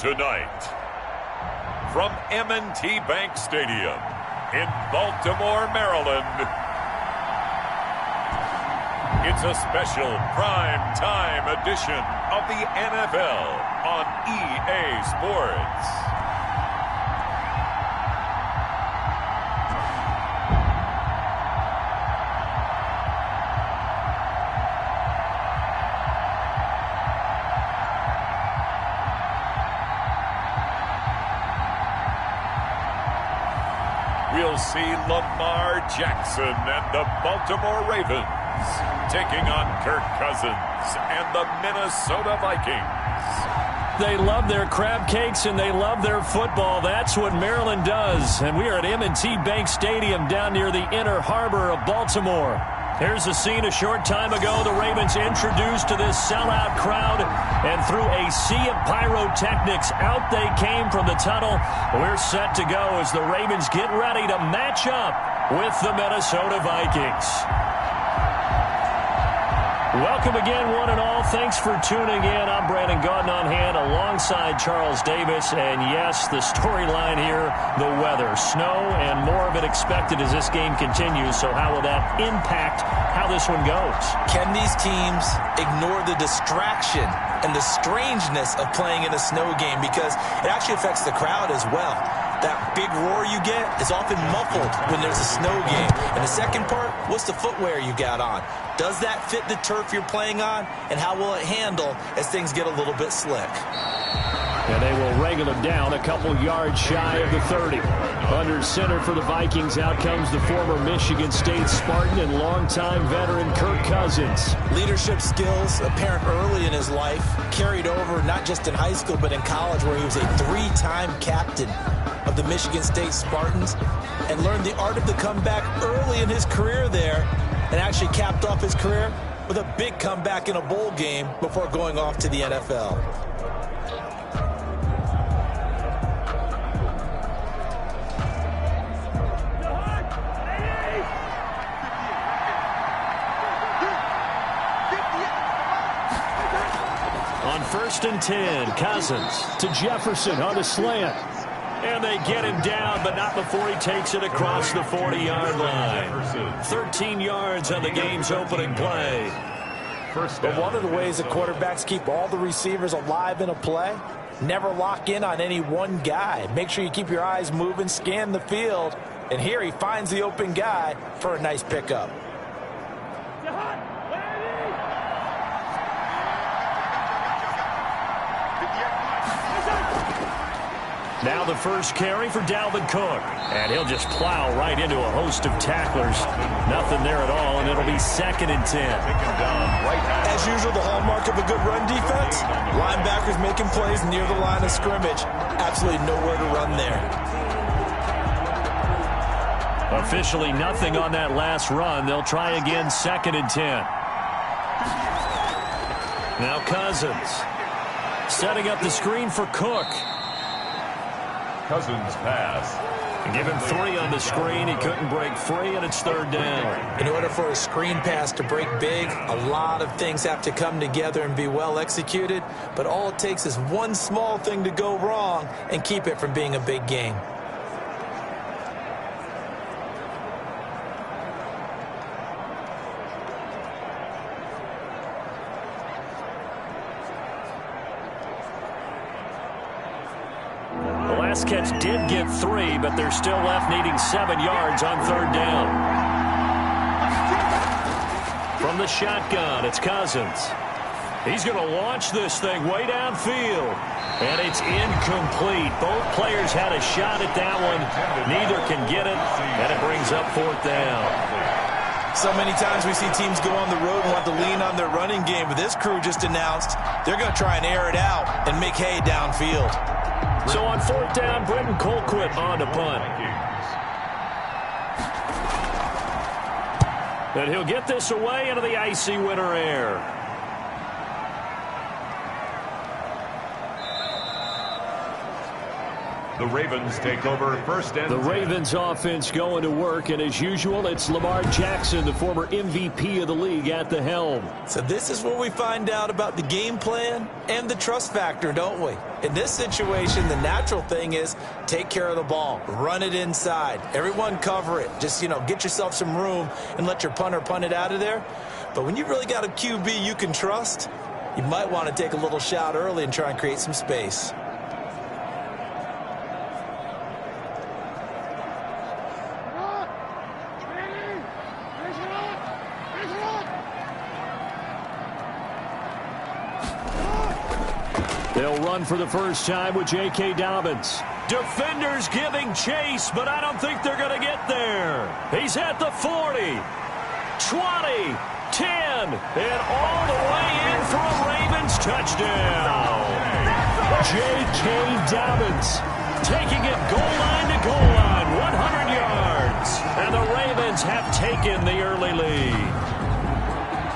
Tonight, from M&T Bank Stadium in Baltimore, Maryland, it's a special prime time edition of the NFL on EA Sports. We'll see Lamar Jackson and the Baltimore Ravens taking on Kirk Cousins and the Minnesota Vikings. They love their crab cakes and they love their football. That's what Maryland does. And we are at M&T Bank Stadium down near the inner harbor of Baltimore. Here's a scene a short time ago. The Ravens introduced to this sellout crowd, and through a sea of pyrotechnics, out they came from the tunnel. We're set to go as the Ravens get ready to match up with the Minnesota Vikings. Welcome again, one and all. Thanks for tuning in. I'm Brandon Gaudin on hand alongside Charles Davis. And yes, the storyline here, the weather. Snow and more of it expected as this game continues. So how will that impact how this one goes? Can these teams ignore the distraction and the strangeness of playing in a snow game? Because it actually affects the crowd as well. That big roar you get is often muffled when there's a snow game. And the second part, what's the footwear you got on? Does that fit the turf you're playing on? And how will it handle as things get a little bit slick? And they will wrangle him down a couple yards shy of the 30. Under center for the Vikings, out comes the former Michigan State Spartan and longtime veteran Kirk Cousins. Leadership skills apparent early in his life, carried over not just in high school but in college, where he was a three-time captain of the Michigan State Spartans and learned the art of the comeback early in his career there, and actually capped off his career with a big comeback in a bowl game before going off to the NFL. On 1st and 10, Cousins to Jefferson on the slant. And they get him down, but not before he takes it across the 40-yard line. 13 yards on the game's opening play. But one of the ways that quarterbacks keep all the receivers alive in a play, never lock in on any one guy. Make sure you keep your eyes moving, scan the field. And here he finds the open guy for a nice pickup. Now the first carry for Dalvin Cook. And he'll just plow right into a host of tacklers. Nothing there at all, and it'll be 2nd and 10. As usual, the hallmark of a good run defense, linebackers making plays near the line of scrimmage. Absolutely nowhere to run there. Officially nothing on that last run. They'll try again, 2nd and 10. Now Cousins setting up the screen for Cook. Cousins pass. Give him 3 on the screen. He couldn't break free, and it's 3rd down. In order for a screen pass to break big, a lot of things have to come together and be well executed. But all it takes is one small thing to go wrong and keep it from being a big game. Catch did get 3, but they're still left needing 7 yards on 3rd down. From the shotgun, it's Cousins. He's going to launch this thing way downfield. And it's incomplete. Both players had a shot at that one. Neither can get it, and it brings up 4th down. So many times we see teams go on the road and want to lean on their running game, but this crew just announced they're going to try and air it out and make hay downfield. So on 4th down, Britton Colquitt on to punt. And he'll get this away into the icy winter air. The Ravens take over first and 10. The Ravens offense going to work, and as usual, it's Lamar Jackson, the former MVP of the league, at the helm. So this is where we find out about the game plan and the trust factor, don't we? In this situation, the natural thing is take care of the ball, run it inside, everyone cover it. Just, get yourself some room and let your punter punt it out of there. But when you really got a QB you can trust, you might want to take a little shot early and try and create some space. They'll run for the first time with J.K. Dobbins. Defenders giving chase, but I don't think they're going to get there. He's at the 40, 20, 10, and all the way in for a Ravens touchdown. J.K. Dobbins taking it goal line to goal line, 100 yards. And the Ravens have taken the early lead.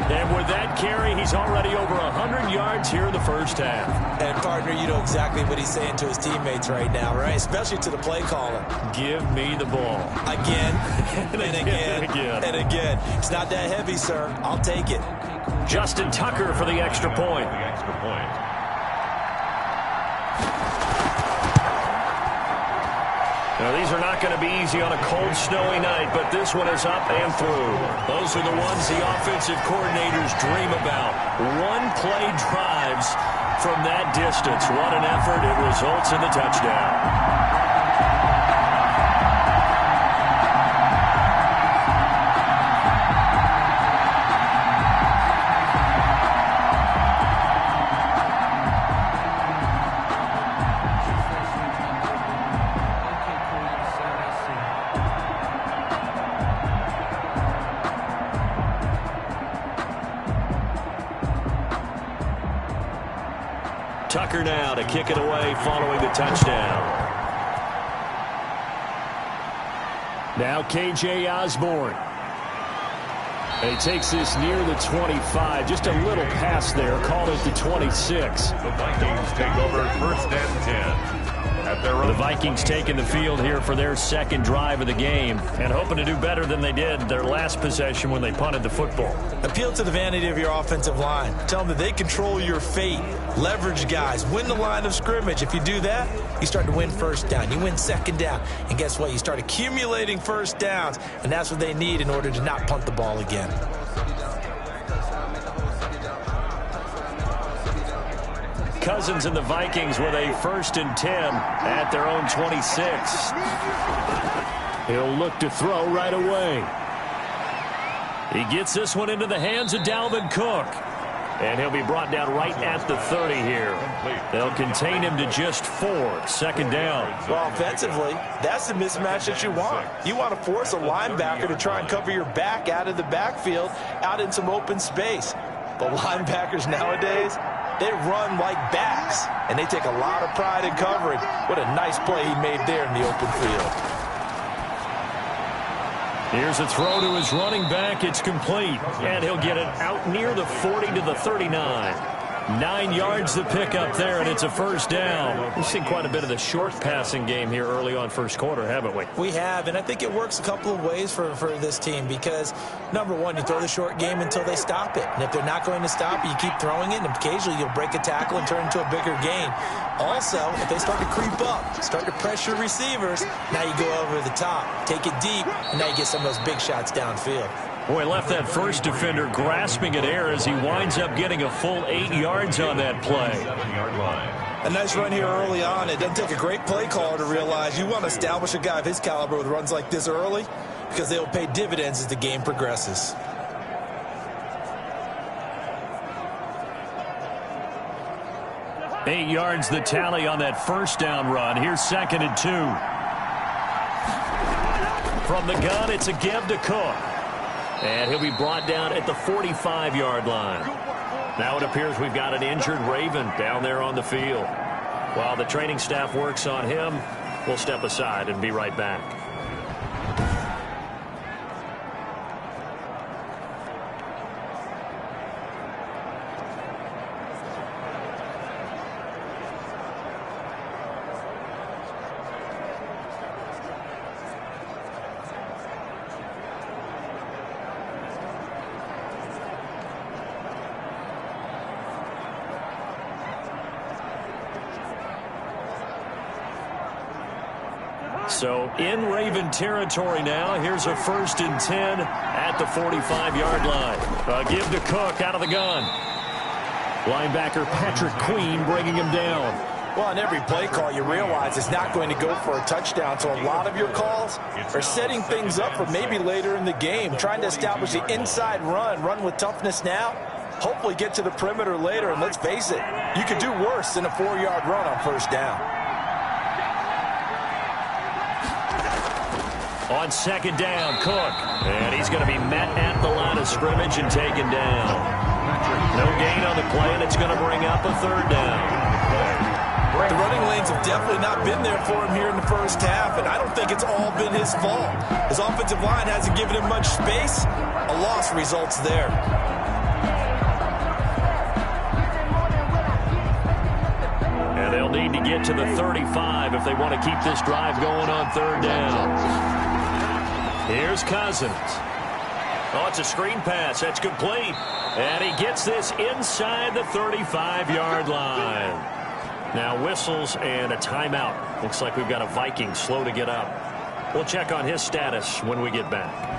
And with that carry, he's already over 100 yards here in the first half. And, partner, you know exactly what he's saying to his teammates right now, right? Especially to the play caller. Give me the ball. Again, and again, and again. It's not that heavy, sir. I'll take it. Justin Tucker for the extra point. Now, these are not going to be easy on a cold, snowy night, but this one is up and through. Those are the ones the offensive coordinators dream about. One-play drives from that distance. What an effort. It results in the touchdown. Tucker now to kick it away following the touchdown. Now K.J. Osborne. He takes this near the 25. Just a little pass there. Call it the 26. The Vikings take over first and 10. The Vikings taking the field here for their second drive of the game and hoping to do better than they did their last possession when they punted the football. Appeal to the vanity of your offensive line. Tell them that they control your fate. Leverage guys. Win the line of scrimmage. If you do that, you start to win first down. You win second down. And guess what? You start accumulating first downs, and that's what they need in order to not punt the ball again. Cousins and the Vikings with a 1st and 10 at their own 26. He'll look to throw right away. He gets this one into the hands of Dalvin Cook. And he'll be brought down right at the 30 here. They'll contain him to just 4. 2nd down. Well, offensively, that's the mismatch that you want. You want to force a linebacker to try and cover your back out of the backfield, out in some open space. But linebackers nowadays, they run like backs, and they take a lot of pride in covering. What a nice play he made there in the open field. Here's a throw to his running back. It's complete, and he'll get it out near the 40 to the 39. 9 yards to pick up there, and it's a 1st down. We've seen quite a bit of the short passing game here early on first quarter, haven't we? We have, and I think it works a couple of ways for this team because, number one, you throw the short game until they stop it. And if they're not going to stop it, you keep throwing it, and occasionally you'll break a tackle and turn it into a bigger gain. Also, if they start to creep up, start to pressure receivers, now you go over the top, take it deep, and now you get some of those big shots downfield. Boy, left that first defender grasping at air as he winds up getting a full 8 yards on that play. 7-yard line. A nice run here early on. It doesn't take a great play caller to realize you want to establish a guy of his caliber with runs like this early because they will pay dividends as the game progresses. Eight yards the tally on that 1st down run. Here's 2nd and 2. From the gun, it's a give to Cook. And he'll be brought down at the 45-yard line. Now it appears we've got an injured Raven down there on the field. While the training staff works on him, we'll step aside and be right back. So in Raven territory now. Here's a 1st and 10 at the 45-yard line. A give to Cook out of the gun. Linebacker Patrick Queen bringing him down. Well, on every play call, you realize it's not going to go for a touchdown. So a lot of your calls are setting things up for maybe later in the game, trying to establish the inside run with toughness now. Hopefully get to the perimeter later, and let's face it, you could do worse than a 4-yard run on 1st down. On 2nd down, Cook. And he's going to be met at the line of scrimmage and taken down. No gain on the play, and it's going to bring up a 3rd down. The running lanes have definitely not been there for him here in the 1st half, and I don't think it's all been his fault. His offensive line hasn't given him much space. A loss results there. And they'll need to get to the 35 if they want to keep this drive going on 3rd down. Here's Cousins. Oh, it's a screen pass. That's complete. And he gets this inside the 35-yard line. Now whistles and a timeout. Looks like we've got a Viking slow to get up. We'll check on his status when we get back.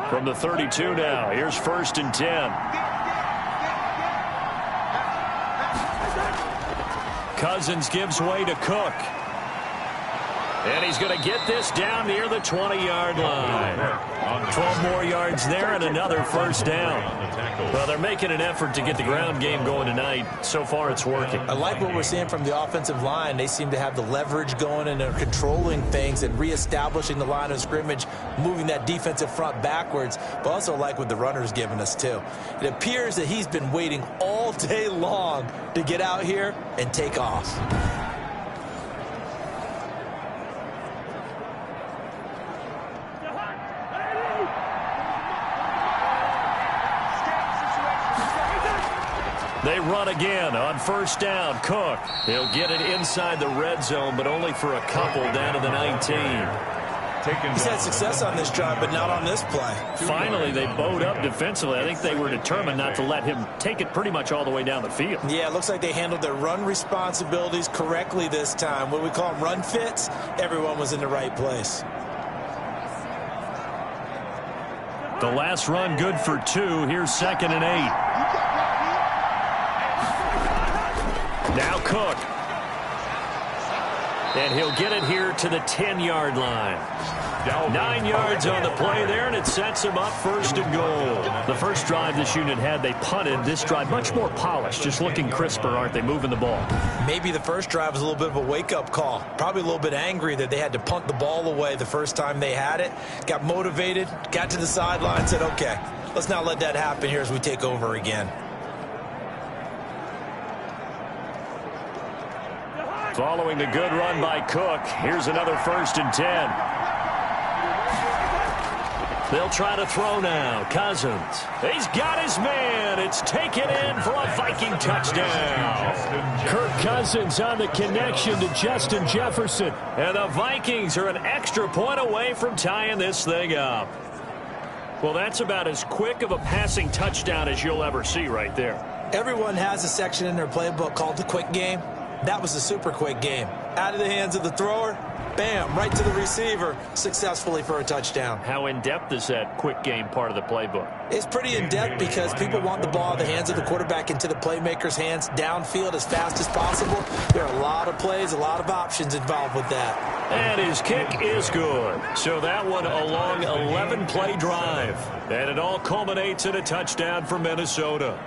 From the 32 now, here's 1st and 10. Cousins gives way to Cook. And he's going to get this down near the 20-yard line. 12 more yards there and another 1st down. Well, they're making an effort to get the ground game going tonight. So far, it's working. I like what we're seeing from the offensive line. They seem to have the leverage going, and they're controlling things and reestablishing the line of scrimmage, moving that defensive front backwards. But also like what the runner's giving us, too. It appears that he's been waiting all day long to get out here and take off. They run again on 1st down. Cook. He'll get it inside the red zone, but only for a couple down to the 19. He's had success on this drive, but not on this play. Finally, they bowed up defensively. I think they were determined not to let him take it pretty much all the way down the field. Yeah, it looks like they handled their run responsibilities correctly this time. What we call them run fits, everyone was in the right place. The last run good for 2. Here's 2nd and 8. Now Cook. And he'll get it here to the 10-yard line. 9 yards on the play there, and it sets him up 1st and goal. The first drive this unit had, they punted. This drive, much more polished, just looking crisper, aren't they, moving the ball? Maybe the first drive was a little bit of a wake-up call. Probably a little bit angry that they had to punt the ball away the first time they had it. Got motivated, got to the sideline, said, okay, let's not let that happen here as we take over again. Following the good run by Cook, here's another 1st and 10. They'll try to throw now. Cousins. He's got his man. It's taken in for a Viking touchdown. Kirk Cousins on the connection to Justin Jefferson. And the Vikings are an extra point away from tying this thing up. Well, that's about as quick of a passing touchdown as you'll ever see right there. Everyone has a section in their playbook called the quick game. That was a super quick game. Out of the hands of the thrower, bam, right to the receiver, successfully for a touchdown. How in-depth is that quick game part of the playbook? It's pretty in-depth because people want the ball in the hands of the quarterback into the playmaker's hands downfield as fast as possible. There are a lot of plays, a lot of options involved with that. And his kick is good. So that one a long 11-play drive. And it all culminates in a touchdown for Minnesota.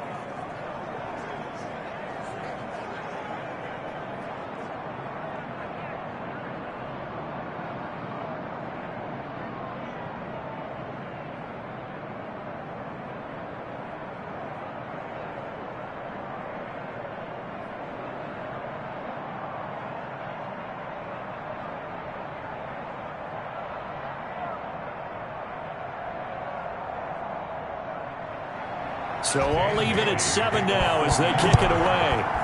So all even at 7 now as they kick it away.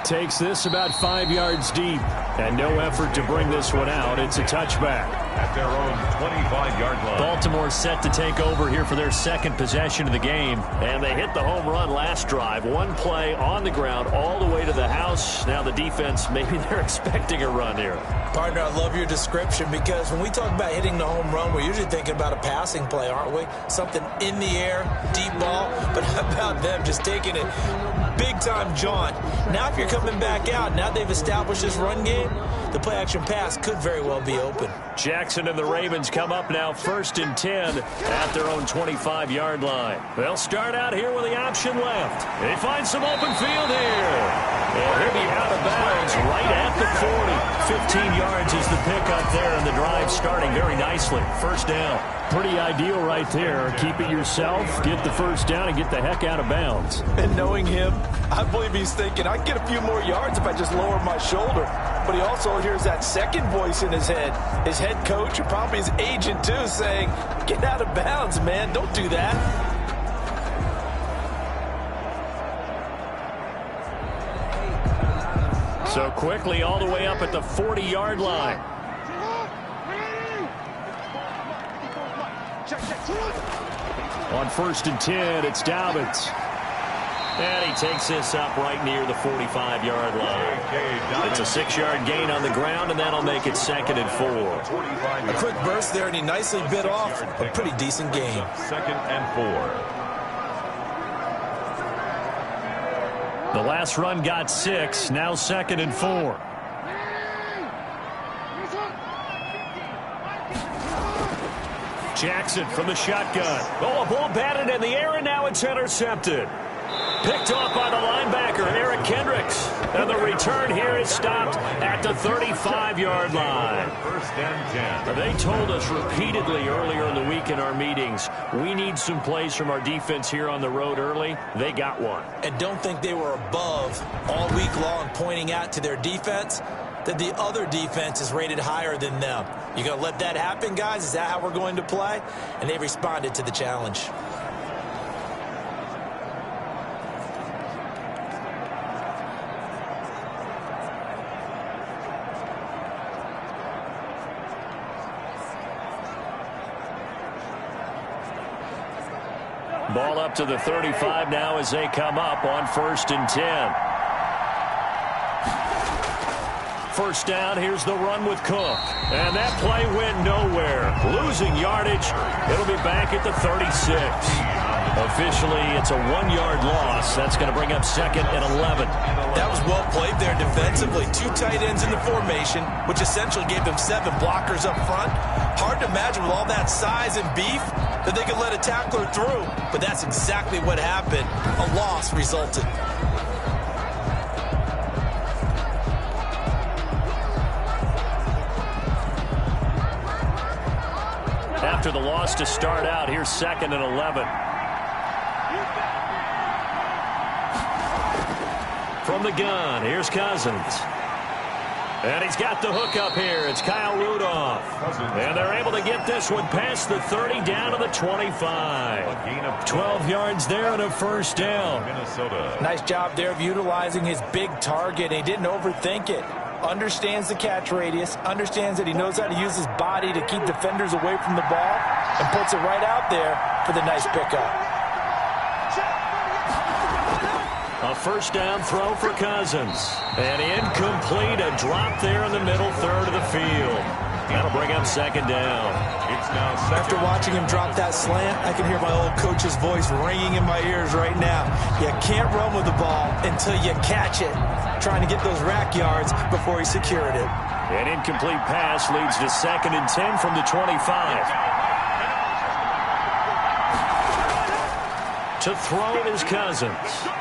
Takes this about 5 yards deep. And no effort to bring this one out. It's a touchback. At their own 25-yard line. Baltimore set to take over here for their second possession of the game. And they hit the home run last drive. One play on the ground all the way to the house. Now the defense, maybe they're expecting a run here. Partner, I love your description because when we talk about hitting the home run, we're usually thinking about a passing play, aren't we? Something in the air, deep ball. But how about them just taking it big-time jaunt? Now if you're coming back out, now they've established this run game, the play-action pass could very well be open. Jackson and the Ravens come up now 1st and 10 at their own 25-yard line. They'll start out here with the option left. They find some open field here. And he'll be out of bounds right at the 40. 15 yards is the pickup there, and the drive starting very nicely. First down. Pretty ideal right there. Keep it yourself, get the first down, and get the heck out of bounds. And knowing him, I believe he's thinking, I can get a few more yards if I just lower my shoulder. But he also hears that second voice in his head. His head coach, or probably his agent too, saying, get out of bounds, man. Don't do that. So quickly all the way up at the 40-yard line. On 1st and 10, it's Dobbins. And he takes this up right near the 45-yard line. It's a 6-yard gain on the ground, and that'll make it 2nd and 4. A quick burst there, and he nicely bit off a pretty decent gain. 2nd and 4. The last run got 6, now 2nd and 4. Jackson from the shotgun. Oh, a ball batted in the air, and now it's intercepted. Picked off by the linebacker, Eric Kendricks. And the return here is stopped at the 35-yard line. 1st and 10. They told us repeatedly earlier in the week in our meetings, we need some plays from our defense here on the road early. They got one. And don't think they were above all week long, pointing out to their defense that the other defense is rated higher than them. You going to let that happen, guys? Is that how we're going to play? And they responded to the challenge. Ball up to the 35 now as they come up on 1st and 10. First down, here's the run with Cook. And that play went nowhere. Losing yardage. It'll be back at the 36. Officially, it's a 1-yard loss. That's going to bring up 2nd and 11. That was well played there defensively. 2 tight ends in the formation, which essentially gave them 7 blockers up front. Hard to imagine with all that size and beef that they could let a tackler through. But that's exactly what happened. A loss resulted. After the loss to start out, here's 2nd and 11. From the gun, here's Cousins. And he's got the hook up here. It's Kyle Rudolph. And they're able to get this one past the 30 down to the 25. 12 yards there and a first down. Minnesota. Nice job there of utilizing his big target. He didn't overthink it. Understands the catch radius, understands that he knows how to use his body to keep defenders away from the ball, and puts it right out there for the nice pickup. A first down throw for Cousins. And incomplete, a drop there in the middle third of the field. That'll bring up 2nd down. It's now 2nd. After watching him drop that slant, I can hear my old coach's voice ringing in my ears right now. You can't run with the ball until you catch it. Trying to get those rack yards before he secured it. An incomplete pass leads to 2nd and 10 from the 25. To throw is Cousins.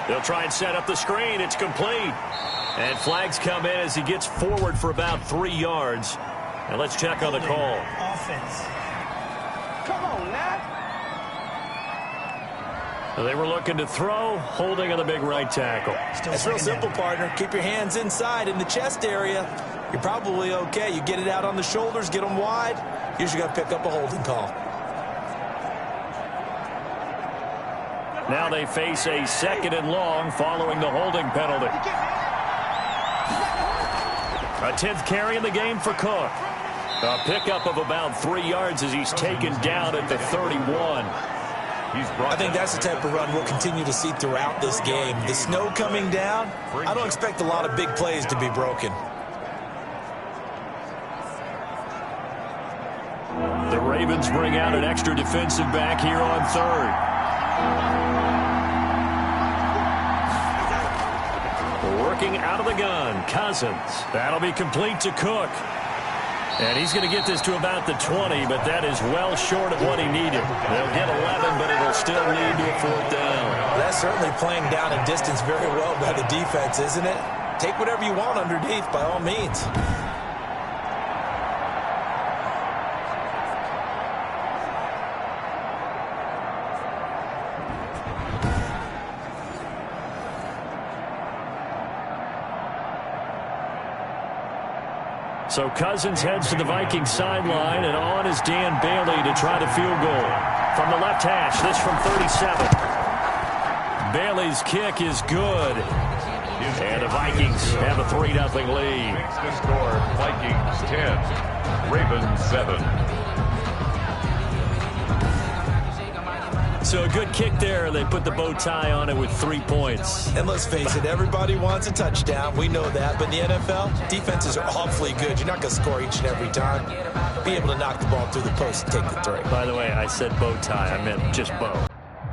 They'll try and set up the screen. It's complete. And flags come in as he gets forward for about 3 yards. And let's check on the call. Offense. Come on, Nat. They were looking to throw, holding on the big right tackle. It's real simple, partner. Keep your hands inside in the chest area. You're probably okay. You get it out on the shoulders, get them wide. Usually got to pick up a holding call. Now they face a 2nd and long following the holding penalty. A 10th carry in the game for Cook. A pickup of about 3 yards as he's taken down at the 31. I think that's the type of run we'll continue to see throughout this game. The snow coming down, I don't expect a lot of big plays to be broken. The Ravens bring out an extra defensive back here on 3rd. Working out of the gun, Cousins. That'll be complete to Cook. And he's going to get this to about the 20, but that is well short of what he needed. They'll get 11, but it'll still lead to a 4th down. Well, that's certainly playing down in distance very well by the defense, isn't it? Take whatever you want underneath, by all means. So Cousins heads to the Vikings sideline, and on is Dan Bailey to try the field goal. From the left hash, this from 37. Bailey's kick is good. And the Vikings have a 3-0 lead. The score, Vikings 10, Ravens 7. So a good kick there. They put the bow tie on it with 3 points. And let's face it, everybody wants a touchdown. We know that. But in the NFL, defenses are awfully good. You're not going to score each and every time. Be able to knock the ball through the post and take the 3. By the way, I said bow tie. I meant just bow.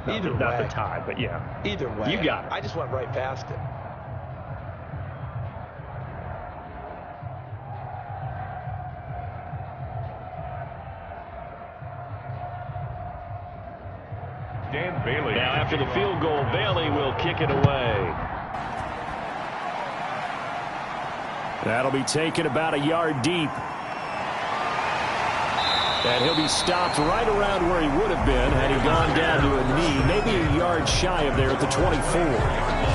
Either way. Not the tie, but yeah. Either way. You got it. I just went right past it. Dan Bailey. Now after the field goal, Bailey will kick it away. That'll be taken about a yard deep. And he'll be stopped right around where he would have been had he gone down to a knee, maybe a yard shy of there at the 24.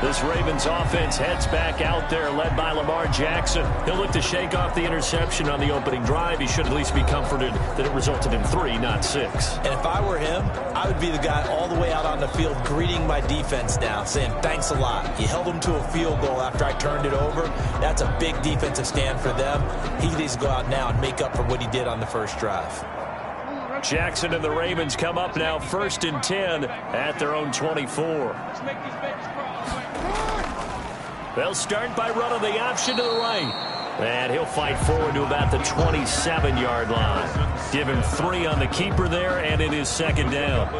This Ravens offense heads back out there, led by Lamar Jackson. He'll look to shake off the interception on the opening drive. He should at least be comforted that it resulted in 3, not 6. And if I were him, I would be the guy all the way out on the field greeting my defense now, saying, thanks a lot. You held them to a field goal after I turned it over. That's a big defensive stand for them. He needs to go out now and make up for what he did on the first drive. Jackson and the Ravens come up now 1st and 10 at their own 24. They'll start by running the option to the right. And he'll fight forward to about the 27-yard line. Give him 3 on the keeper there, and it is 2nd down.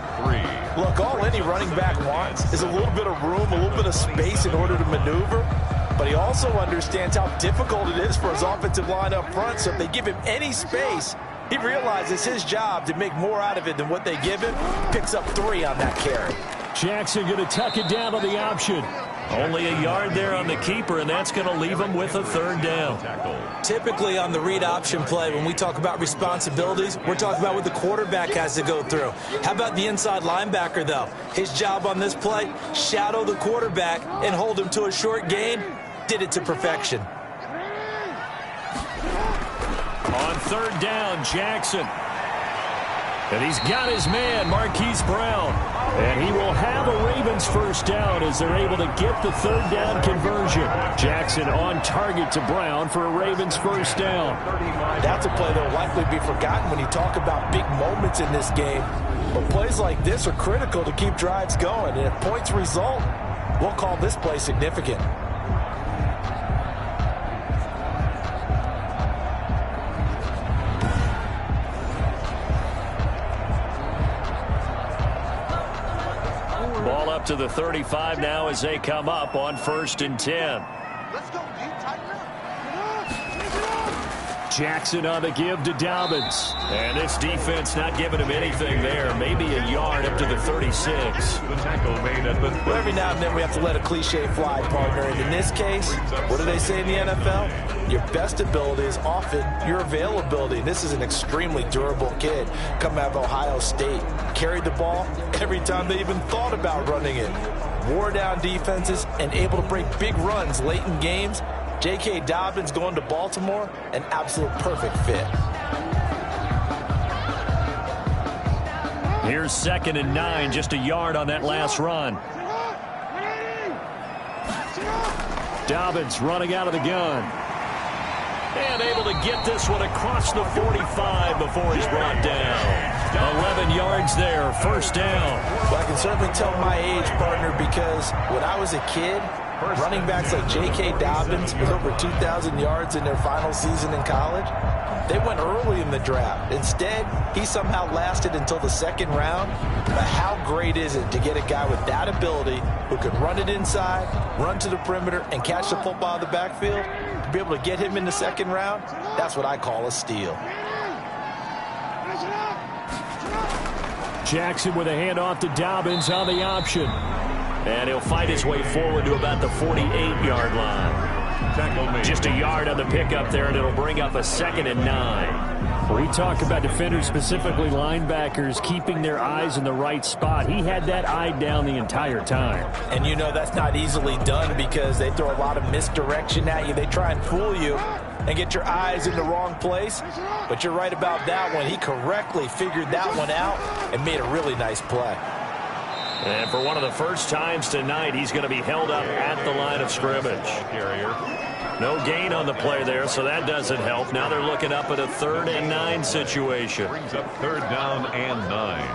Look, all any running back wants is a little bit of room, a little bit of space in order to maneuver. But he also understands how difficult it is for his offensive line up front. So if they give him any space, he realizes his job to make more out of it than what they give him. Picks up 3 on that carry. Jackson going to tuck it down on the option. Only a yard there on the keeper, and that's going to leave him with a 3rd down. Typically on the read option play, when we talk about responsibilities, we're talking about what the quarterback has to go through. How about the inside linebacker, though? His job on this play, shadow the quarterback and hold him to a short gain. Did it to perfection. On 3rd down, Jackson. And he's got his man, Marquise Brown. And he will have a Ravens 1st down as they're able to get the 3rd down conversion. Jackson on target to Brown for a Ravens 1st down. That's a play that will likely be forgotten when you talk about big moments in this game. But plays like this are critical to keep drives going. And if points result, we'll call this play significant. Ball up to the 35 now as they come up on 1st and 10. Let's go, D. Tighten up. Jackson on the give to Dobbins. And this defense not giving him anything there. Maybe a yard up to the 36. The tackle made at the Well, every now and then we have to let a cliche fly, partner. And in this case, what do they say in the NFL? Your best ability is often your availability. This is an extremely durable kid coming out of Ohio State. Carried the ball every time they even thought about running it. Wore down defenses and able to break big runs late in games. J.K. Dobbins going to Baltimore, an absolute perfect fit. Here's 2nd and 9, just a yard on that last run. Dobbins running out of the gun. And able to get this one across the 45 before he's brought down. 11 yards there, 1st down. Well, I can certainly tell my age, partner, because when I was a kid, running backs like J.K. Dobbins with over 2,000 yards in their final season in college, they went early in the draft. Instead, he somehow lasted until the 2nd round. But how great is it to get a guy with that ability who can run it inside, run to the perimeter, and catch the football in the backfield? To be able to get him in the 2nd round, that's what I call a steal. Jackson with a handoff to Dobbins on the option. And he'll fight his way forward to about the 48-yard line. Just a yard on the pickup there, and it'll bring up a 2nd and 9. We talk about defenders, specifically linebackers, keeping their eyes in the right spot. He had that eye down the entire time. And you know that's not easily done because they throw a lot of misdirection at you. They try and fool you and get your eyes in the wrong place. But you're right about that one. He correctly figured that one out and made a really nice play. And for one of the first times tonight, he's going to be held up at the line of scrimmage. No gain on the play there, so that doesn't help. Now they're looking up at a 3rd and 9 situation. Brings up 3rd down and 9.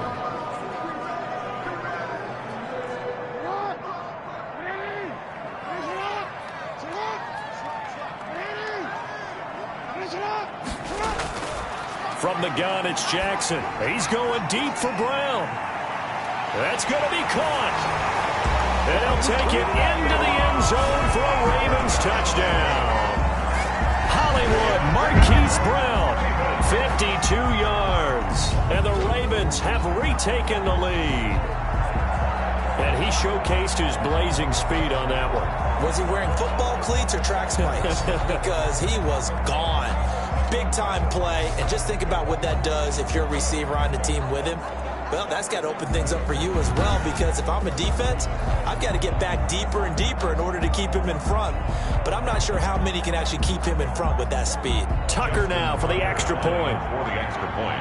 From the gun, it's Jackson. He's going deep for Brown. That's going to be caught. And he'll take it into the end zone for a Ravens touchdown. Hollywood Marquise Brown, 52 yards. And the Ravens have retaken the lead. And he showcased his blazing speed on that one. Was he wearing football cleats or track spikes? Because he was gone. Big-time play. And just think about what that does if you're a receiver on the team with him. Well, that's got to open things up for you as well, because if I'm a defense, I've got to get back deeper and deeper in order to keep him in front. But I'm not sure how many can actually keep him in front with that speed. Tucker now for the extra point. For the extra point.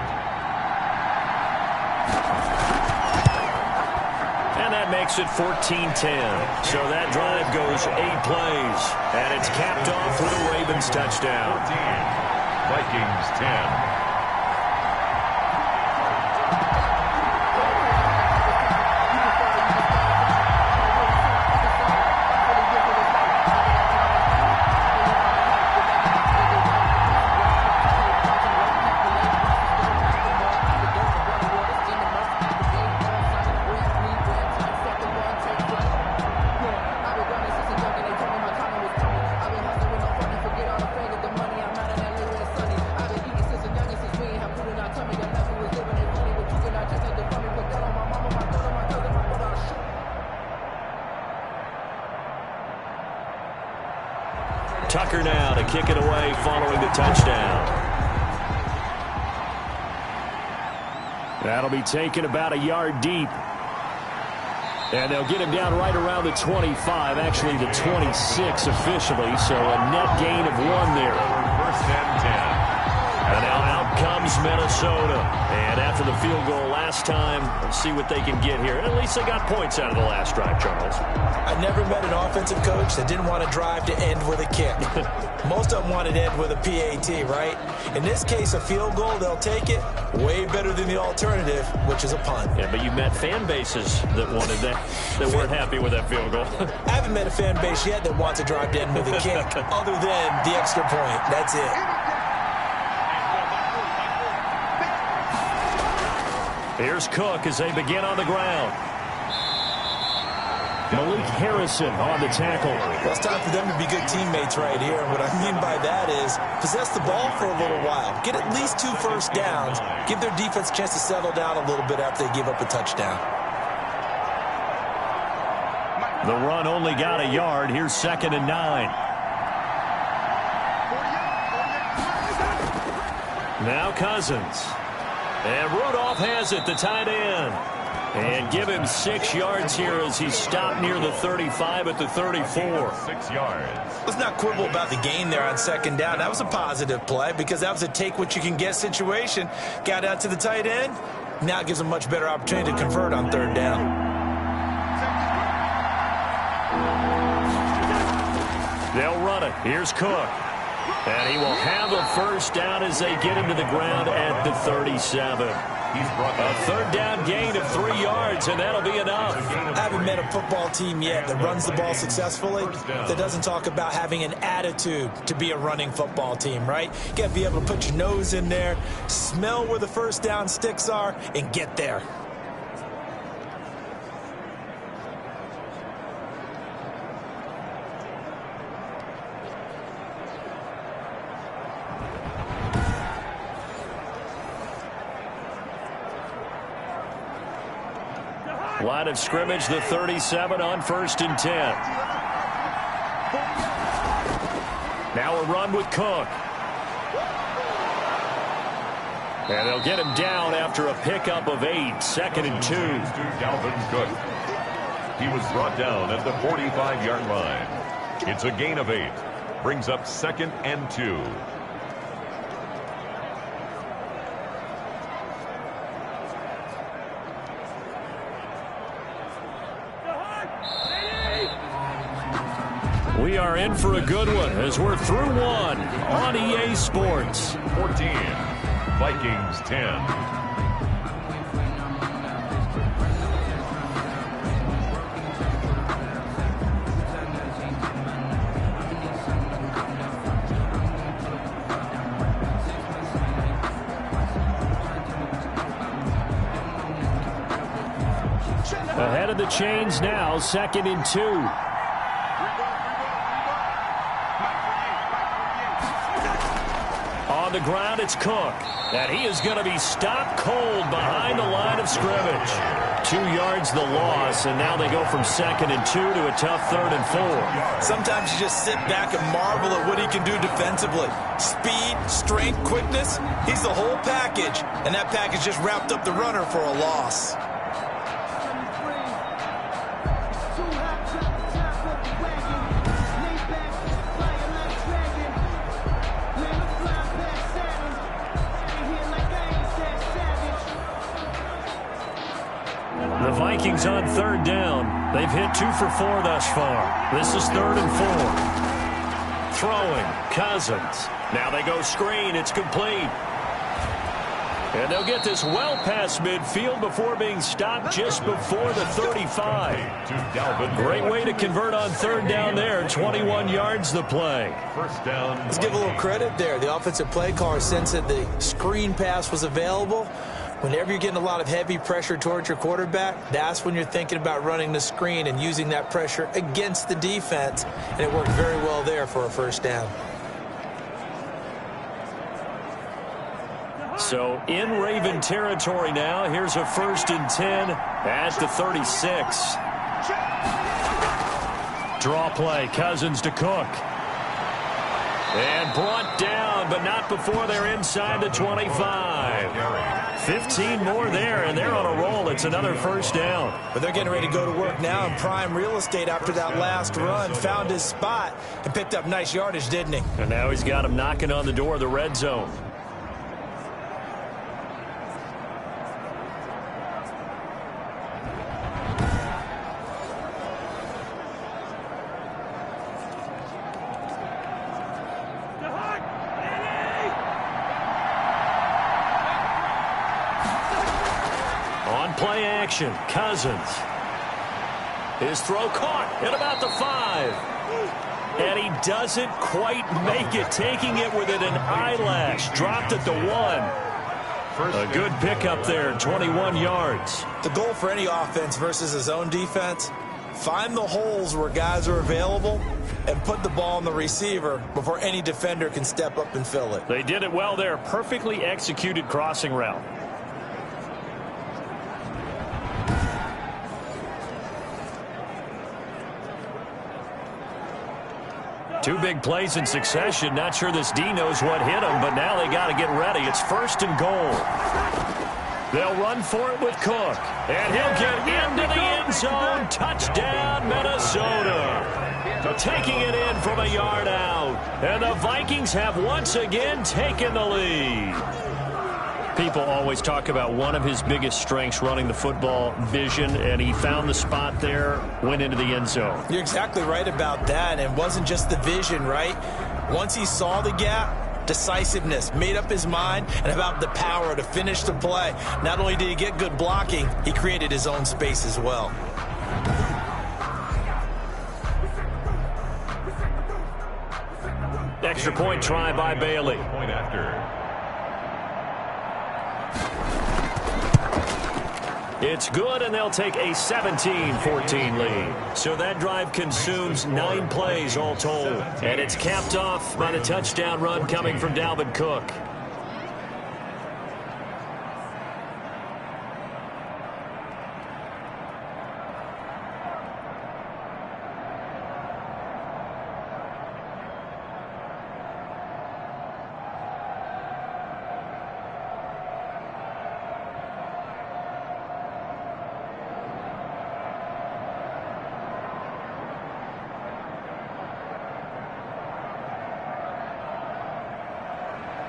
And that makes it 14-10. So that drive goes 8 plays. And it's capped off with a Ravens touchdown. 14. Vikings 10. Tucker now to kick it away following the touchdown. That'll be taken about a yard deep. And they'll get him down right around the 25, actually the 26 officially, so a net gain of 1 there. 1st and 10. And now out comes Minnesota. And after the field goal last time, let's see what they can get here. At least they got points out of the last drive, Charles. I never met an offensive coach that didn't want to drive to end with a kick. Most of them wanted to end with a PAT, right? In this case, a field goal, they'll take it. Way better than the alternative, which is a punt. Yeah, but you met fan bases that wanted that, that weren't happy with that field goal. I haven't met a fan base yet that wants to drive to end with a kick, other than the extra point. That's it. Here's Cook as they begin on the ground. Malik Harrison on the tackle. Well, it's time for them to be good teammates right here. And what I mean by that is possess the ball for a little while. Get at least 2 first downs. Give their defense a chance to settle down a little bit after they give up a touchdown. The run only got a yard. Here's 2nd and 9. Now Cousins. And Rudolph has it, the tight end. And give him 6 yards here as he's stopped near the 35 at the 34. 6 yards. Let's not quibble about the gain there on 2nd down. That was a positive play because that was a take-what-you-can-get situation. Got out to the tight end, Now it gives them much better opportunity to convert on third down. They'll run it. Here's Cook. And he will have a first down as they get him to the ground at the 37. A third down gain of 3 yards, and that'll be enough. I haven't met a football team yet that runs the ball successfully that doesn't talk about having an attitude to be a running football team, right? You got to be able to put your nose in there, smell where the first down sticks are, and get there. Line of scrimmage, the 37 on 1st and 10. Now a run with Cook. And they'll get him down after a pickup of 8, 2nd and 2. Dalvin Cook. He was brought down at the 45-yard line. It's a gain of 8. Brings up 2nd and 2. We are in for a good one as we're through one on EA Sports. 14, Vikings 10. Ahead of the chains now, 2nd and 2. On the ground, it's Cook. And he is going to be stopped cold behind the line of scrimmage. 2 yards the loss, and now they go from 2nd and 2 to a tough 3rd and 4. Sometimes you just sit back and marvel at what he can do defensively. Speed, strength, quickness, he's the whole package. And that package just wrapped up the runner for a loss. The Vikings on 3rd down. They've hit 2 for 4 thus far. This is 3rd and 4. Throwing, Cousins. Now they go screen. It's complete. And they'll get this well past midfield before being stopped just before the 35. Great way to convert on 3rd down there. 21 yards the play. First down. Let's give a little credit there. The offensive play caller sensed that the screen pass was available. Whenever you're getting a lot of heavy pressure towards your quarterback, that's when you're thinking about running the screen and using that pressure against the defense. And it worked very well there for a first down. So in Raven territory now. Here's a 1st and 10 at the 36. Draw play. Cousins to Cook. And brought down, but not before they're inside the 25. 15 more there, and they're on a roll. It's another first down. But they're getting ready to go to work now in prime real estate after that last run. Found his spot and picked up nice yardage, didn't he? And now he's got him knocking on the door of the red zone. Play action. Cousins. His throw caught at about the 5. And he doesn't quite make it. Taking it within an eyelash. Dropped at the 1. A good pickup there. 21 yards. The goal for any offense versus his own defense, find the holes where guys are available and put the ball on the receiver before any defender can step up and fill it. They did it well there. Perfectly executed crossing route. Two big plays in succession. Not sure this D knows what hit him, but now they got to get ready. It's 1st and goal. They'll run for it with Cook. And he'll get into the end zone. Touchdown, Minnesota. Taking it in from a yard out. And the Vikings have once again taken the lead. People always talk about one of his biggest strengths running the football, vision, and he found the spot there, went into the end zone. You're exactly right about that, and it wasn't just the vision, right? Once he saw the gap, decisiveness, made up his mind, and about the power to finish the play. Not only did he get good blocking, he created his own space as well. Extra point try by Bailey. Point after. It's good, and they'll take a 17-14 lead. So that drive consumes 9 plays all told. And it's capped off by the touchdown run coming from Dalvin Cook.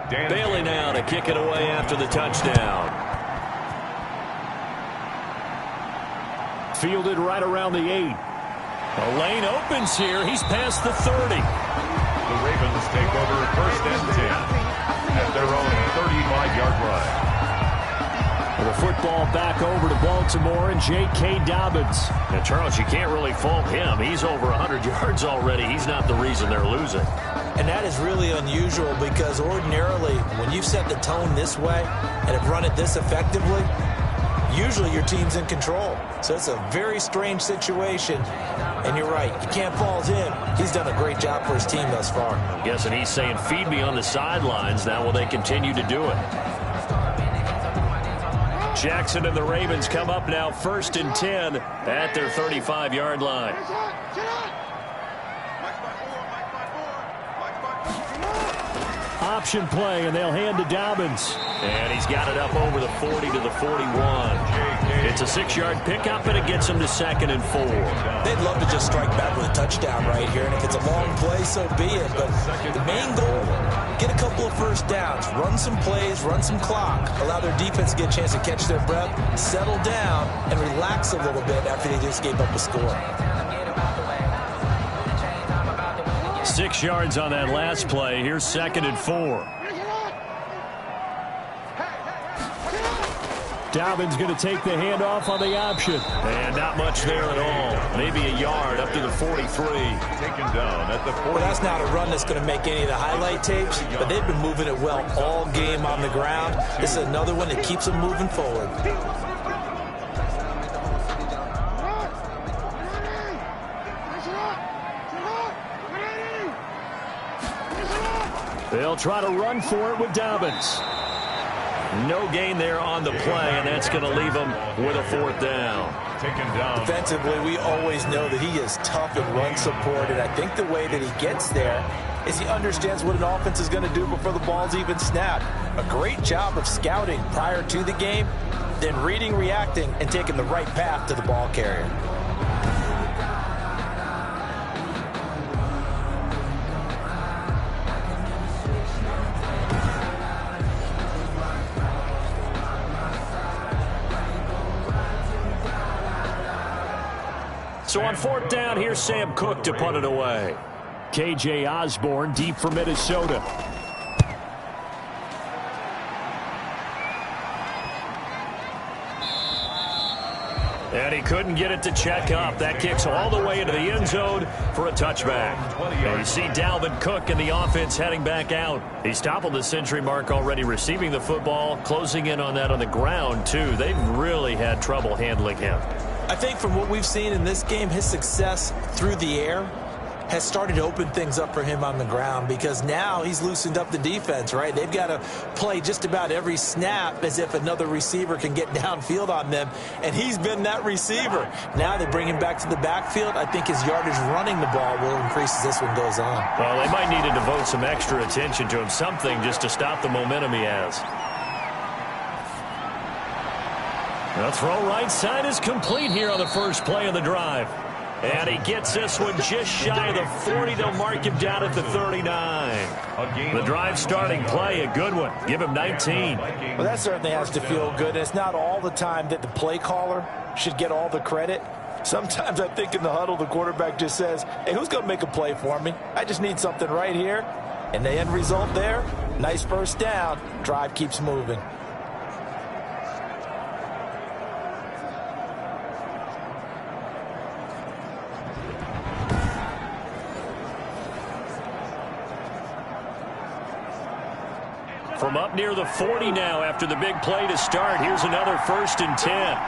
Bailey now to kick it away after the touchdown. Fielded right around the 8. A lane opens here. He's past the 30. The Ravens take over 1st and 10 at their own 35-yard line. The football back over to Baltimore and J.K. Dobbins. Now, Charles, you can't really fault him. He's over 100 yards already. He's not the reason they're losing. And that is really unusual because ordinarily when you've set the tone this way and have run it this effectively, usually your team's in control. So it's a very strange situation. And you're right, you can't fault him. He's done a great job for his team thus far. I'm guessing he's saying, feed me on the sidelines. Now will they continue to do it? Jackson and the Ravens come up now 1st and 10 at their 35-yard line. Option play, and they'll hand to Dobbins. And he's got it up over the 40 to the 41. It's a 6-yard pickup, and it gets him to 2nd and 4. They'd love to just strike back with a touchdown right here, and if it's a long play, so be it. But the main goal, get a couple of first downs, run some plays, run some clock, allow their defense to get a chance to catch their breath, settle down, and relax a little bit after they just gave up a score. 6 yards on that last play. Here's 2nd and 4. Dobbins going to take the handoff on the option. And not much there at all. Maybe a yard up to the 43. Taken down at the 40. Well, that's not a run that's going to make any of the highlight tapes, but they've been moving it well all game on the ground. This is another one that keeps them moving forward. They'll try to run for it with Dobbins. No gain there on the play, and that's going to leave them with a 4th down. Taken down. Defensively, we always know that he is tough in run support, and I think the way that he gets there is he understands what an offense is going to do before the ball's even snapped. A great job of scouting prior to the game, then reading, reacting, and taking the right path to the ball carrier. So on 4th down, here's Sam Cook to punt it away. K.J. Osborne deep for Minnesota. And he couldn't get it to check up. That kicks all the way into the end zone for a touchback. And you see Dalvin Cook and the offense heading back out. He's toppled the century mark already receiving the football, closing in on that on the ground, too. They've really had trouble handling him. I think from what we've seen in this game, his success through the air has started to open things up for him on the ground because now he's loosened up the defense, right? They've got to play just about every snap as if another receiver can get downfield on them, and he's been that receiver. Now they bring him back to the backfield. I think his yardage running the ball will increase as this one goes on. Well, they might need to devote some extra attention to him, something just to stop the momentum he has. The throw right side is complete here on the first play of the drive. And he gets this one just shy of the 40. They'll mark him down at the 39. The drive starting play, a good one. Give him 19. Well, that certainly has to feel good. It's not all the time that the play caller should get all the credit. Sometimes I think in the huddle, the quarterback just says, hey, who's going to make a play for me? I just need something right here. And the end result there, nice first down. Drive keeps moving. From up near the 40 now after the big play to start. Here's another 1st and 10.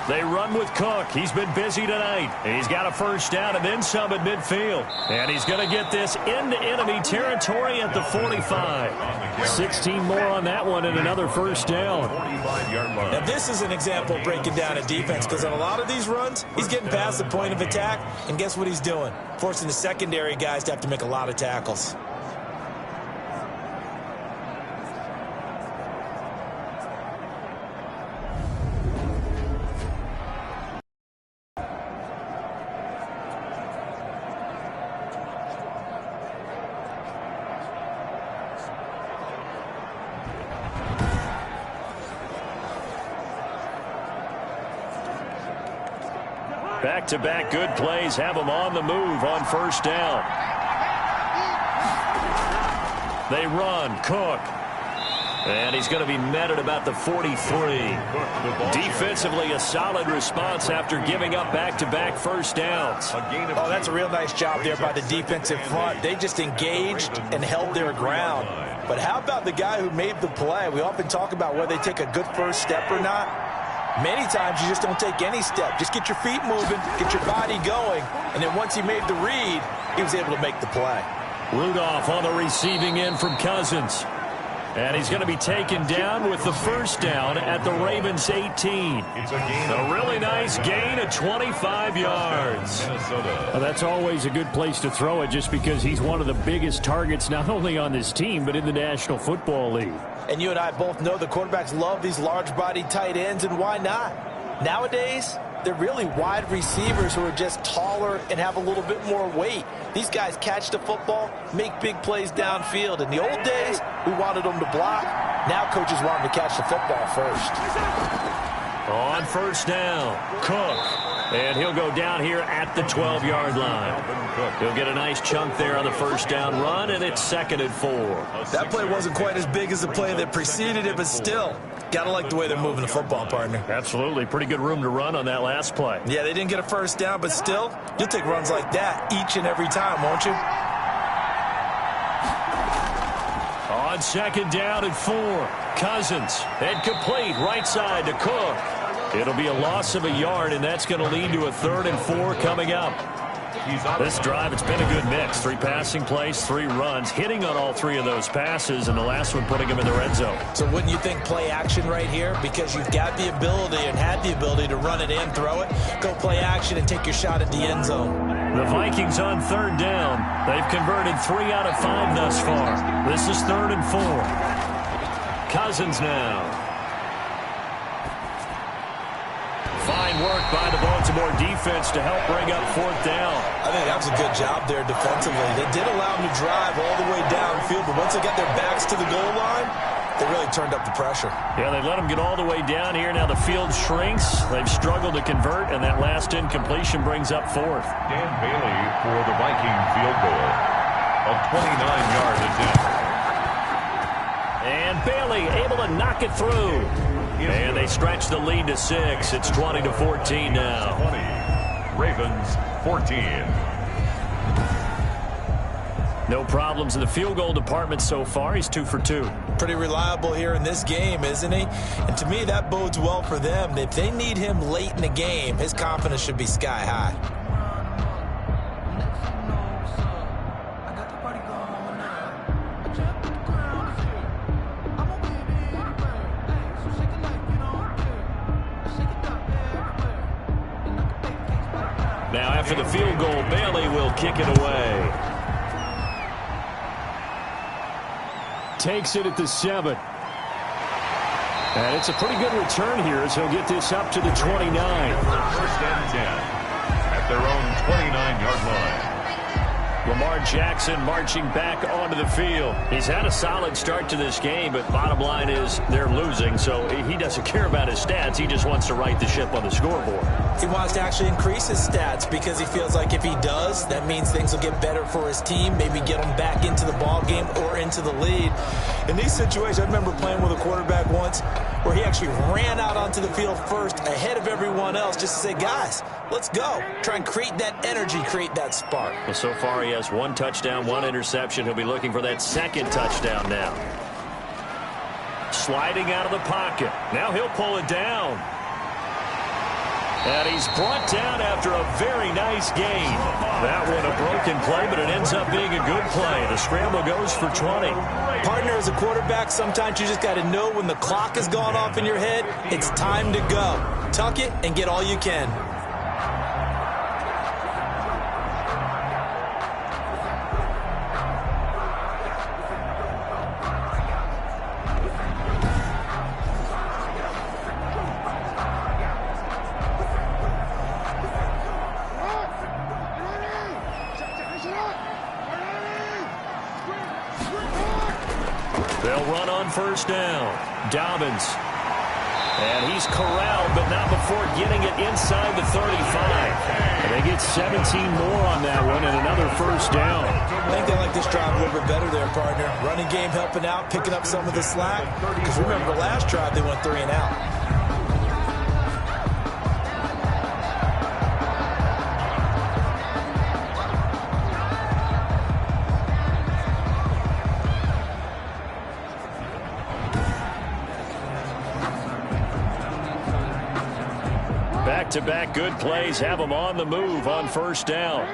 They run with Cook. He's been busy tonight. He's got a first down and then some at midfield. And he's going to get this into enemy territory at the 45. 16 more on that one and another first down. Now this is an example of breaking down a defense, because on a lot of these runs, he's getting past the point of attack. And guess what he's doing? Forcing the secondary guys to have to make a lot of tackles. Back-to-back good plays have them on the move on first down. They run. Cook. And he's going to be met at about the 43. Defensively, a solid response after giving up back-to-back first downs. Oh, that's a real nice job there by the defensive front. They just engaged and held their ground. But how about the guy who made the play? We often talk about whether they take a good first step or not. Many times you just don't take any step. Just get your feet moving, get your body going, and then once he made the read, he was able to make the play. Rudolph on the receiving end from Cousins. And he's going to be taken down with the first down at the Ravens 18. A really nice gain of 25 yards. Well, that's always a good place to throw it, just because he's one of the biggest targets not only on this team but in the National Football League. And you and I both know the quarterbacks love these large-bodied tight ends, and why not? Nowadays, they're really wide receivers who are just taller and have a little bit more weight. These guys catch the football, make big plays downfield. In the old days, we wanted them to block. Now coaches want them to catch the football first. On first down, Cook. And he'll go down here at the 12-yard line. He'll get a nice chunk there on the first down run, and it's 2nd and 4. That play wasn't quite as big as the play that preceded it, but still, gotta like the way they're moving the football, partner. Absolutely. Pretty good room to run on that last play. Yeah, they didn't get a first down, but still, you'll take runs like that each and every time, won't you? On 2nd down and 4, Cousins. And complete right side to Cook. It'll be a loss of a yard, and that's going to lead to a 3rd and 4 coming up. This drive, it's been a good mix. 3 passing plays, 3 runs, hitting on all 3 of those passes, and the last one putting them in the red zone. So wouldn't you think play action right here? Because you've got the ability and had the ability to run it and throw it. Go play action and take your shot at the end zone. The Vikings on 3rd down. They've converted 3 out of 5 thus far. This is 3rd and 4. Cousins now. Fine work by the Baltimore defense to help bring up 4th down. I think that was a good job there defensively. They did allow them to drive all the way downfield, but once they got their backs to the goal line, they really turned up the pressure. Yeah, they let them get all the way down here. Now the field shrinks. They've struggled to convert, and that last incompletion brings up 4th. Dan Bailey for the Viking field goal of 29-yard attempt. And Bailey able to knock it through. And they stretch the lead to 6. It's 20-14 now. 20. Ravens 14. No problems in the field goal department so far. He's 2 for 2. Pretty reliable here in this game, isn't he? And to me, that bodes well for them. If they need him late in the game, his confidence should be sky high. Now after the field goal, Bailey will kick it away. Takes it at the 7. And it's a pretty good return here as he'll get this up to the 29. 1st and 10. at their own 29-yard line. Lamar Jackson marching back onto the field. He's had a solid start to this game, but bottom line is they're losing, so he doesn't care about his stats. He just wants to right the ship on the scoreboard. He wants to actually increase his stats because he feels like if he does, that means things will get better for his team, maybe get him back into the ball game or into the lead. In these situations, I remember playing with a quarterback once where he actually ran out onto the field first ahead of everyone else just to say, guys, let's go. Try and create that energy, create that spark. Well, so far he has 1 touchdown, 1 interception. He'll be looking for that 2nd touchdown now. Sliding out of the pocket. Now he'll pull it down. And he's brought down after a very nice gain. That one a broken play, but it ends up being a good play. The scramble goes for 20. Partner, as a quarterback, sometimes you just got to know when the clock has gone off in your head, it's time to go. Tuck it and get all you can. They'll run on first down. Dobbins. And he's corralled, but not before getting it inside the 35. And they get 17 more on that one and another first down. I think they like this drive a little bit better there, partner. Running game helping out, picking up some of the slack. Because remember, the last drive they went 3 and out. Back-to-back good plays have them on the move on first down.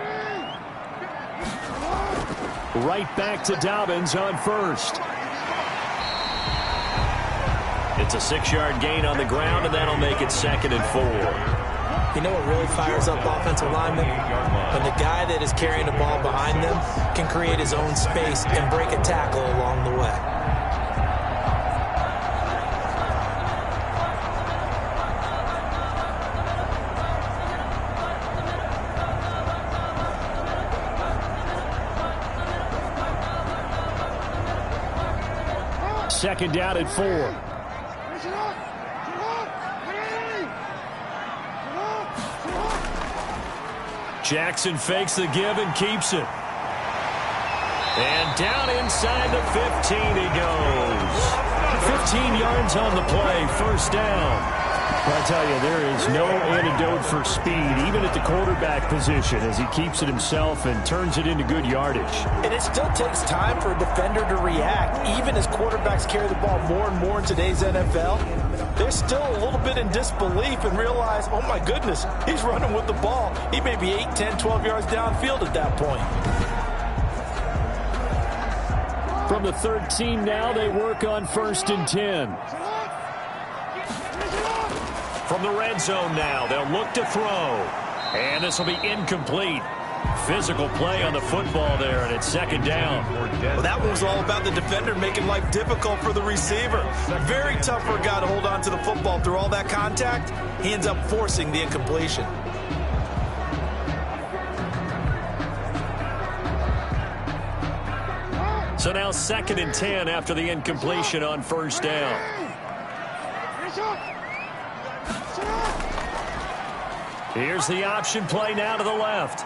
Right back to Dobbins on first. It's a 6-yard gain on the ground, and that'll make it 2nd and 4. You know what really fires up offensive linemen? When the guy that is carrying the ball behind them can create his own space and break a tackle along the way. Second down at 4. Jackson fakes the give and keeps it. And down inside the 15 he goes. 15 yards on the play, first down. Well, I tell you, there is no antidote for speed, even at the quarterback position, as he keeps it himself and turns it into good yardage. And it still takes time for a defender to react. Even as quarterbacks carry the ball more and more in today's NFL, they're still a little bit in disbelief and realize, oh my goodness, he's running with the ball. He may be 8, 10, 12 yards downfield at that point. From the 13 now, they work on 1st and 10. From the red zone now, they'll look to throw. And this will be incomplete. Physical play on the football there, and it's 2nd down. Well, that one was all about the defender making life difficult for the receiver. Very tough for a guy to hold on to the football through all that contact. He ends up forcing the incompletion. So now 2nd and 10 after the incompletion on first down. Here's the option play now to the left.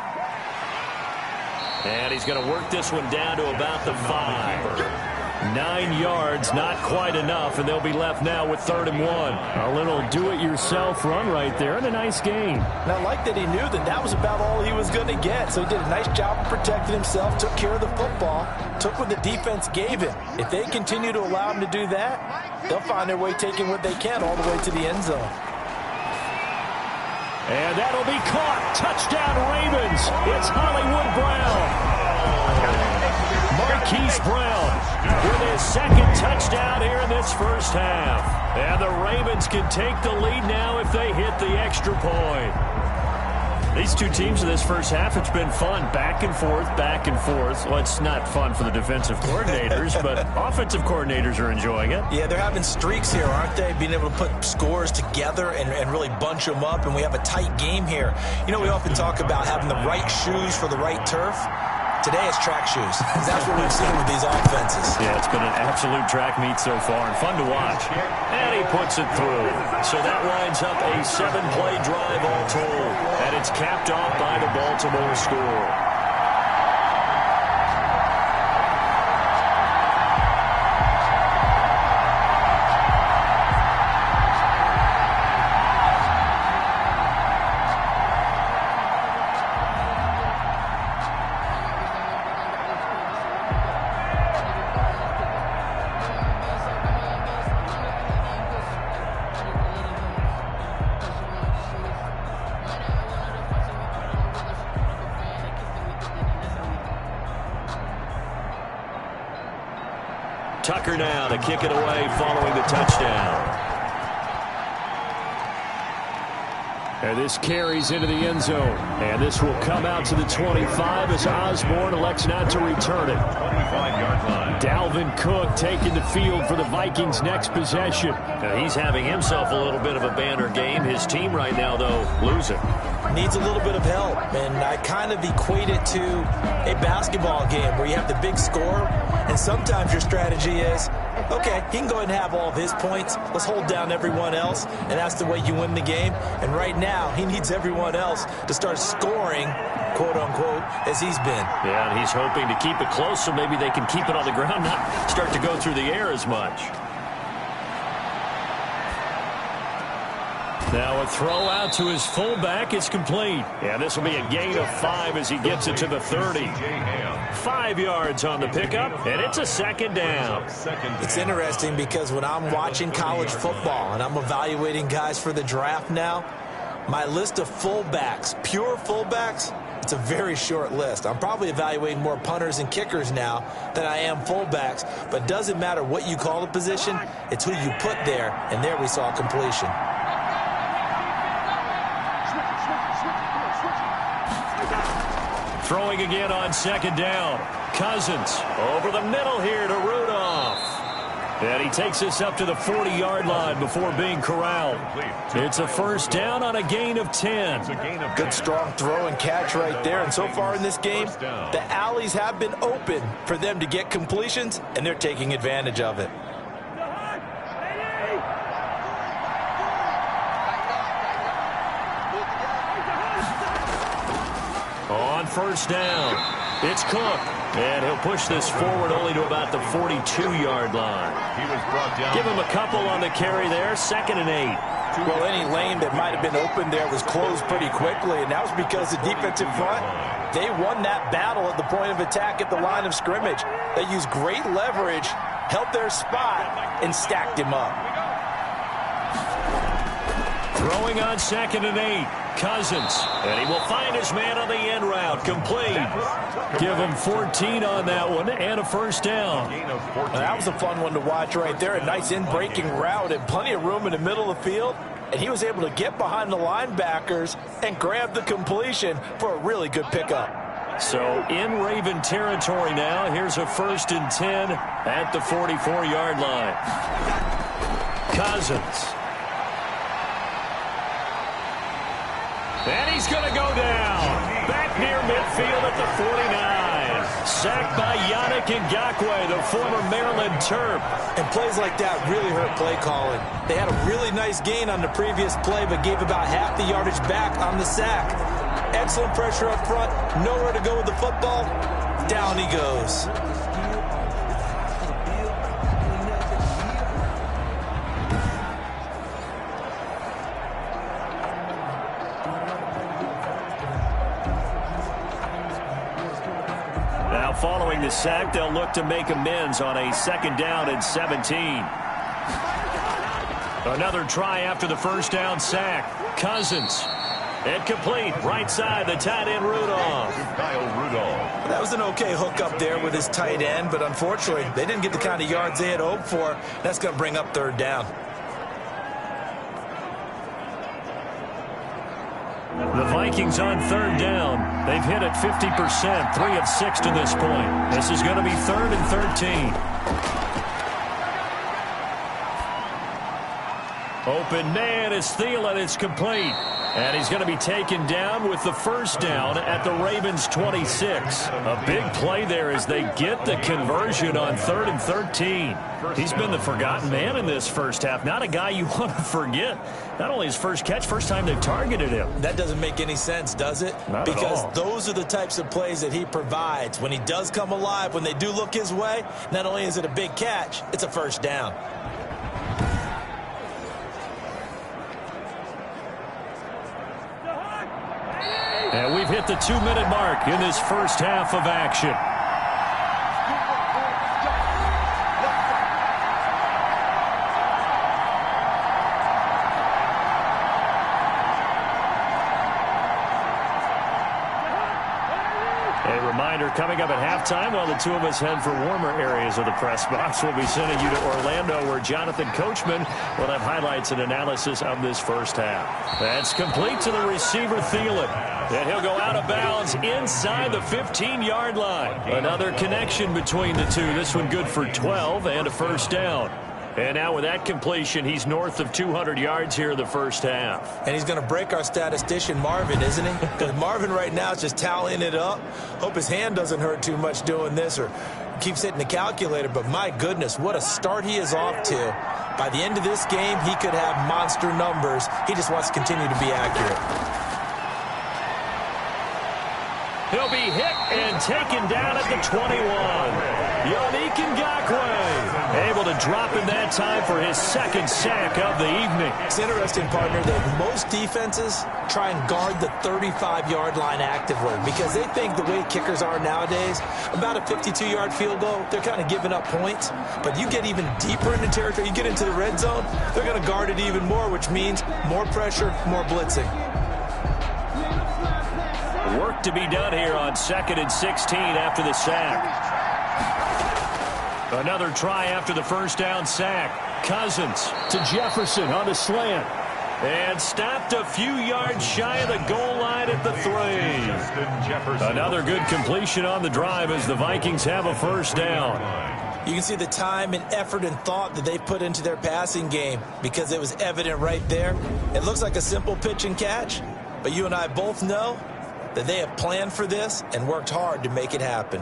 And he's going to work this one down to about the 5. 9 yards, not quite enough, and they'll be left now with 3rd and 1. A little do-it-yourself run right there, and a nice gain. And I like that he knew that that was about all he was going to get, so he did a nice job of protecting himself, took care of the football, took what the defense gave him. If they continue to allow him to do that, they'll find their way taking what they can all the way to the end zone. And that'll be caught. Touchdown, Ravens. It's Hollywood Brown. Marquise Brown with his 2nd touchdown here in this first half. And the Ravens can take the lead now if they hit the extra point. These two teams in this first half, it's been fun. Back and forth, back and forth. Well, it's not fun for the defensive coordinators, but offensive coordinators are enjoying it. Yeah, they're having streaks here, aren't they? Being able to put scores together and really bunch them up, and we have a tight game here. You know, we often talk about having the right shoes for the right turf. Today it's track shoes. That's what we've seen with these offenses. Yeah, it's been an absolute track meet so far and fun to watch. And he puts it through. So that winds up a 7-play drive all told. And it's capped off by the Baltimore score. Tucker now to kick it away following the touchdown. And this carries into the end zone. And this will come out to the 25 as Osborne elects not to return it. 25-yard line. Dalvin Cook taking the field for the Vikings' next possession. Now he's having himself a little bit of a banner game. His team right now, though, losing. Needs a little bit of help, and I kind of equate it to a basketball game where you have the big score, and sometimes your strategy is, okay, he can go ahead and have all of his points. Let's hold down everyone else, and that's the way you win the game. And right now, he needs everyone else to start scoring, quote-unquote, as he's been. Yeah, and he's hoping to keep it close so maybe they can keep it on the ground, not start to go through the air as much. Now a throw out to his fullback. It's complete. Yeah, this will be a gain of 5 as he gets it to the 30. 5 yards on the pickup, and it's a second down. It's interesting because when I'm watching college football and I'm evaluating guys for the draft now, my list of fullbacks, pure fullbacks, it's a very short list. I'm probably evaluating more punters and kickers now than I am fullbacks, but it doesn't matter what you call the position, it's who you put there, and there we saw completion. Throwing again on second down. Cousins over the middle here to Rudolph. And he takes us up to the 40-yard line before being corralled. It's a first down on a gain of 10. Good strong throw and catch right there. And so far in this game, the alleys have been open for them to get completions, and they're taking advantage of it. On first down, it's Cook. And he'll push this forward only to about the 42-yard line. He was brought down. Give him a couple on the carry there, 2nd and 8. Well, any lane that might have been open there was closed pretty quickly, and that was because the defensive front, they won that battle at the point of attack at the line of scrimmage. They used great leverage, held their spot, and stacked him up. Throwing on 2nd and 8. Cousins, and he will find his man on the end route, complete. Give him 14 on that one, and a first down. That was a fun one to watch right there. A nice in-breaking route and plenty of room in the middle of the field, and he was able to get behind the linebackers and grab the completion for a really good pickup. So in Raven territory now, here's a 1st and 10 at the 44-yard line. Cousins. And he's going to go down. Back near midfield at the 49. Sacked by Yannick Ngakoue, the former Maryland Terp. And plays like that really hurt play calling. They had a really nice gain on the previous play, but gave about half the yardage back on the sack. Excellent pressure up front. Nowhere to go with the football. Down he goes. Following the sack, they'll look to make amends on a 2nd down and 17. Another try after the first down sack. Cousins. Incomplete. Right side, the tight end Rudolph. That was an okay hook up there with his tight end, but unfortunately, they didn't get the kind of yards they had hoped for. That's going to bring up 3rd down. The Vikings on third down. They've hit it 50%, 3 of 6 to this point. This is going to be 3rd and 13. Open man is Thielen. It's complete. And he's going to be taken down with the first down at the Ravens' 26. A big play there as they get the conversion on 3rd and 13. He's been the forgotten man in this first half. Not a guy you want to forget. Not only his first catch, first time they've targeted him. That doesn't make any sense, does it? Not because at all. Those are the types of plays that he provides. When he does come alive, when they do look his way, not only is it a big catch, it's a first down. And we've hit the 2-minute mark in this first half of action. A reminder coming up at halftime while the two of us head for warmer areas of the press box. We'll be sending you to Orlando where Jonathan Coachman will have highlights and analysis of this first half. That's complete to the receiver Thielen. And he'll go out of bounds inside the 15-yard line. Another connection between the two. This one good for 12 and a first down. And now with that completion, he's north of 200 yards here in the first half. And he's going to break our statistician Marvin, isn't he? Because Marvin right now is just tallying it up. Hope his hand doesn't hurt too much doing this or keeps hitting the calculator. But my goodness, what a start he is off to. By the end of this game, he could have monster numbers. He just wants to continue to be accurate. He'll be hit and taken down at the 21. Yannick Ngakoue able to drop in that time for his second sack of the evening. It's interesting, partner, that most defenses try and guard the 35-yard line actively because they think the way kickers are nowadays, about a 52-yard field goal, they're kind of giving up points. But you get even deeper into territory, you get into the red zone, they're going to guard it even more, which means more pressure, more blitzing. Work to be done here on 2nd and 16 after the sack. Another try after the first down sack. Cousins to Jefferson on the slant. And stopped a few yards shy of the goal line at the 3. Another good completion on the drive as the Vikings have a first down. You can see the time and effort and thought that they put into their passing game because it was evident right there. It looks like a simple pitch and catch, but you and I both know that they have planned for this and worked hard to make it happen.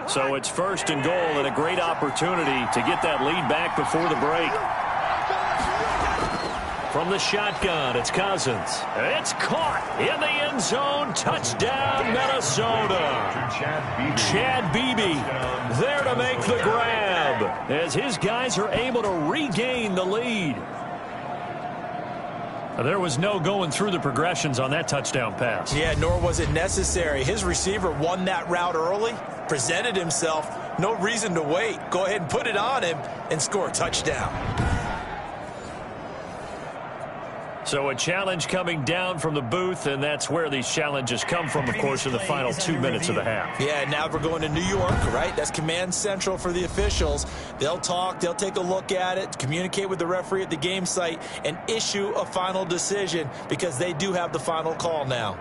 So it's 1st and goal and a great opportunity to get that lead back before the break. From the shotgun, it's Cousins. It's caught in the end zone. Touchdown, Minnesota. Chad Beebe there to make the grab as his guys are able to regain the lead. There was no going through the progressions on that touchdown pass. Yeah, nor was it necessary. His receiver won that route early, presented himself. No reason to wait. Go ahead and put it on him and score a touchdown. So a challenge coming down from the booth, and that's where these challenges come from, of course, in the final 2 minutes of the half. Yeah, now we're going to New York, right? That's command central for the officials. They'll talk, they'll take a look at it, communicate with the referee at the game site, and issue a final decision because they do have the final call now.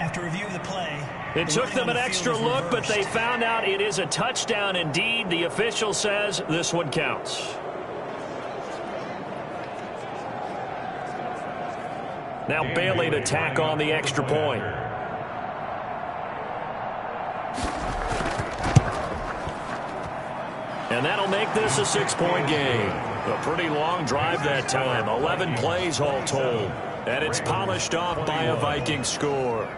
After review of the play, it took them an extra look, but they found out it is a touchdown indeed. The official says this one counts. Now Bailey to tack on the extra point. And that'll make this a 6-point game. A pretty long drive that time. 11 plays all told. And it's polished off by a Viking score.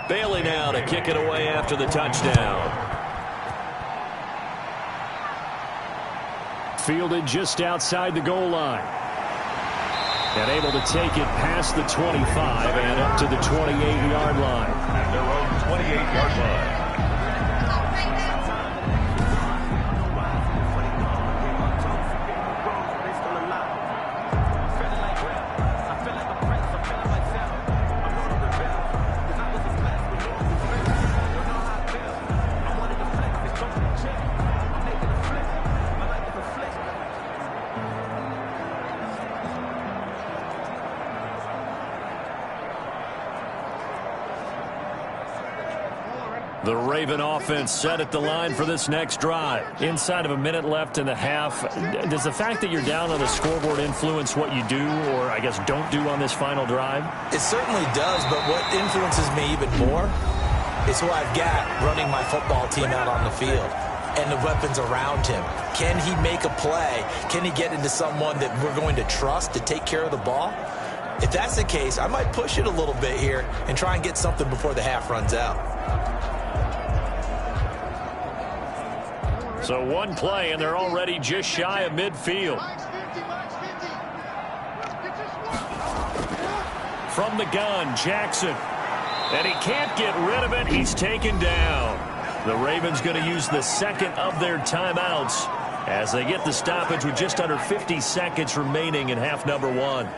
Bailey now to kick it away after the touchdown. Fielded just outside the goal line. And able to take it past the 25 and up to the 28-yard line. At their own 28-yard line. The Raven offense set at the line for this next drive. Inside of a minute left in the half. Does the fact that you're down on the scoreboard influence what you do, or I guess don't do on this final drive? It certainly does, but what influences me even more is who I've got running my football team out on the field and the weapons around him. Can he make a play? Can he get into someone that we're going to trust to take care of the ball? If that's the case, I might push it a little bit here and try and get something before the half runs out. So one play, and they're already just shy of midfield. From the gun, Jackson. And he can't get rid of it. He's taken down. The Ravens going to use the second of their timeouts as they get the stoppage with just under 50 seconds remaining in half number one.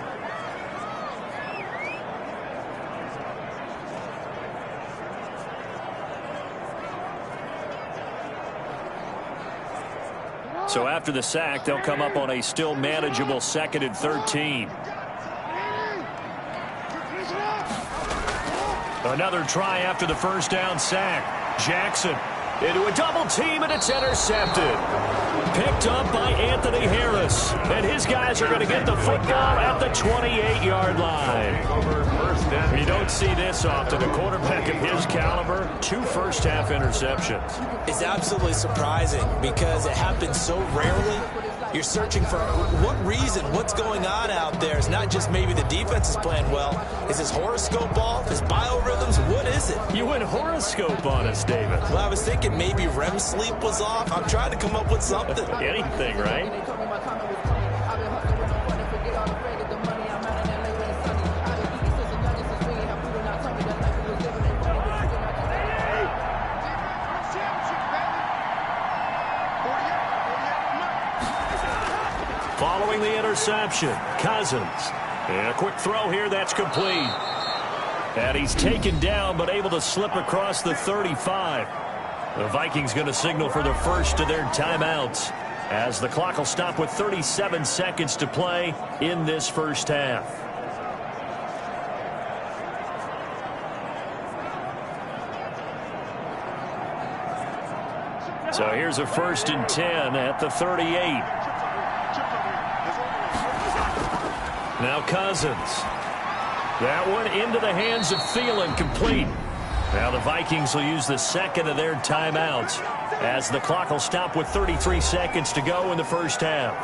So after the sack, they'll come up on a still manageable 2nd and 13. Another try after the first down sack. Jackson into a double team, and it's intercepted. Picked up by Anthony Harris. And his guys are going to get the football at the 28-yard line. You don't see this often. A quarterback of his caliber, 2 first-half interceptions. It's absolutely surprising because it happens so rarely. You're searching for what reason, what's going on out there. It's not just maybe the defense is playing well. Is his horoscope off? His biorhythms? What is it? You went horoscope on us, David. Well, I was thinking maybe REM sleep was off. I'm trying to come up with something. Anything, right? Following the interception, Cousins. And a quick throw here, that's complete. And he's taken down, but able to slip across the 35. The Vikings going to signal for the first of their timeouts as the clock will stop with 37 seconds to play in this first half. So here's a 1st and 10 at the 38. Now Cousins. That one into the hands of Thielen, complete. Now the Vikings will use the second of their timeouts as the clock will stop with 33 seconds to go in the first half.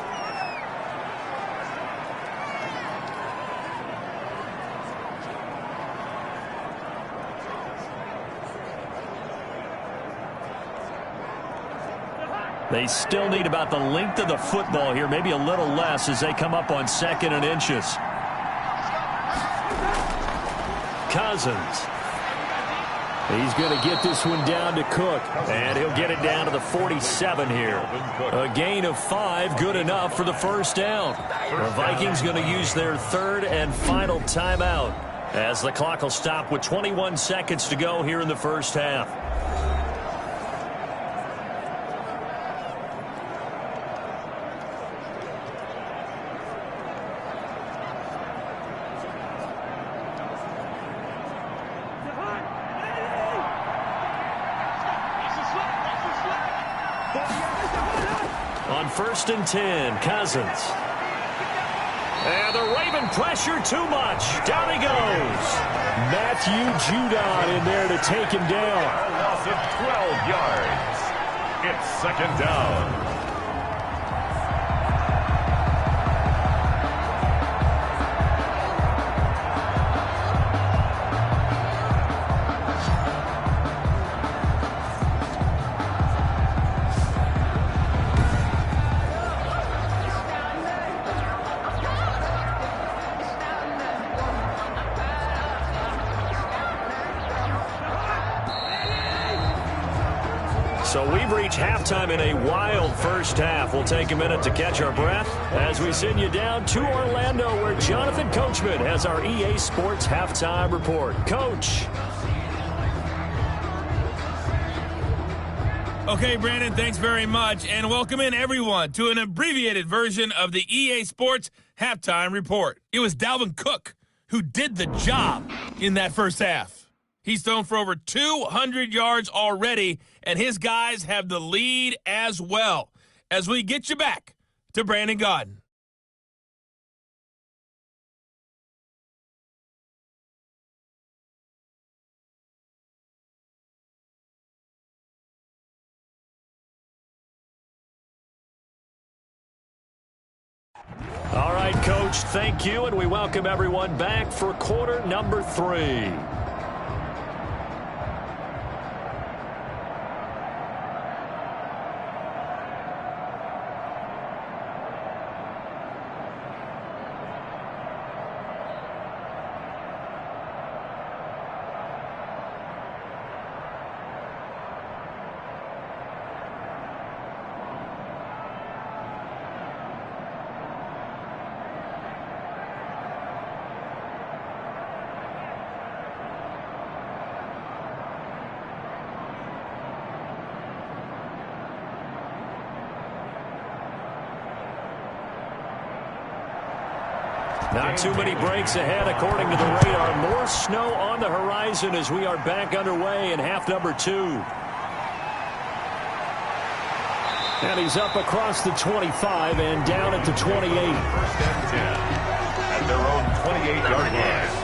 They still need about the length of the football here, maybe a little less as they come up on 2nd and inches. Cousins. He's going to get this one down to Cook, and he'll get it down to the 47 here. A gain of 5, good enough for the first down. The Vikings going to use their 3rd and final timeout as the clock will stop with 21 seconds to go here in the first half. On 1st and 10, Cousins. And the Raven pressure too much. Down he goes. Matthew Judon in there to take him down. A loss of 12 yards. It's 2nd down. So we've reached halftime in a wild first half. We'll take a minute to catch our breath as we send you down to Orlando, where Jonathan Coachman has our EA Sports halftime report. Coach. Okay, Brandon, thanks very much, and welcome in everyone to an abbreviated version of the EA Sports halftime report. It was Dalvin Cook who did the job in that first half. He's thrown for over 200 yards already, and his guys have the lead as well. As we get you back to Brandon Gaudin. All right, Coach, thank you, and we welcome everyone back for quarter number 3. Not too many breaks ahead, according to the radar. More snow on the horizon as we are back underway in half number 2. And he's up across the 25 and down at the 28. First and 10 at their own 28-yard line.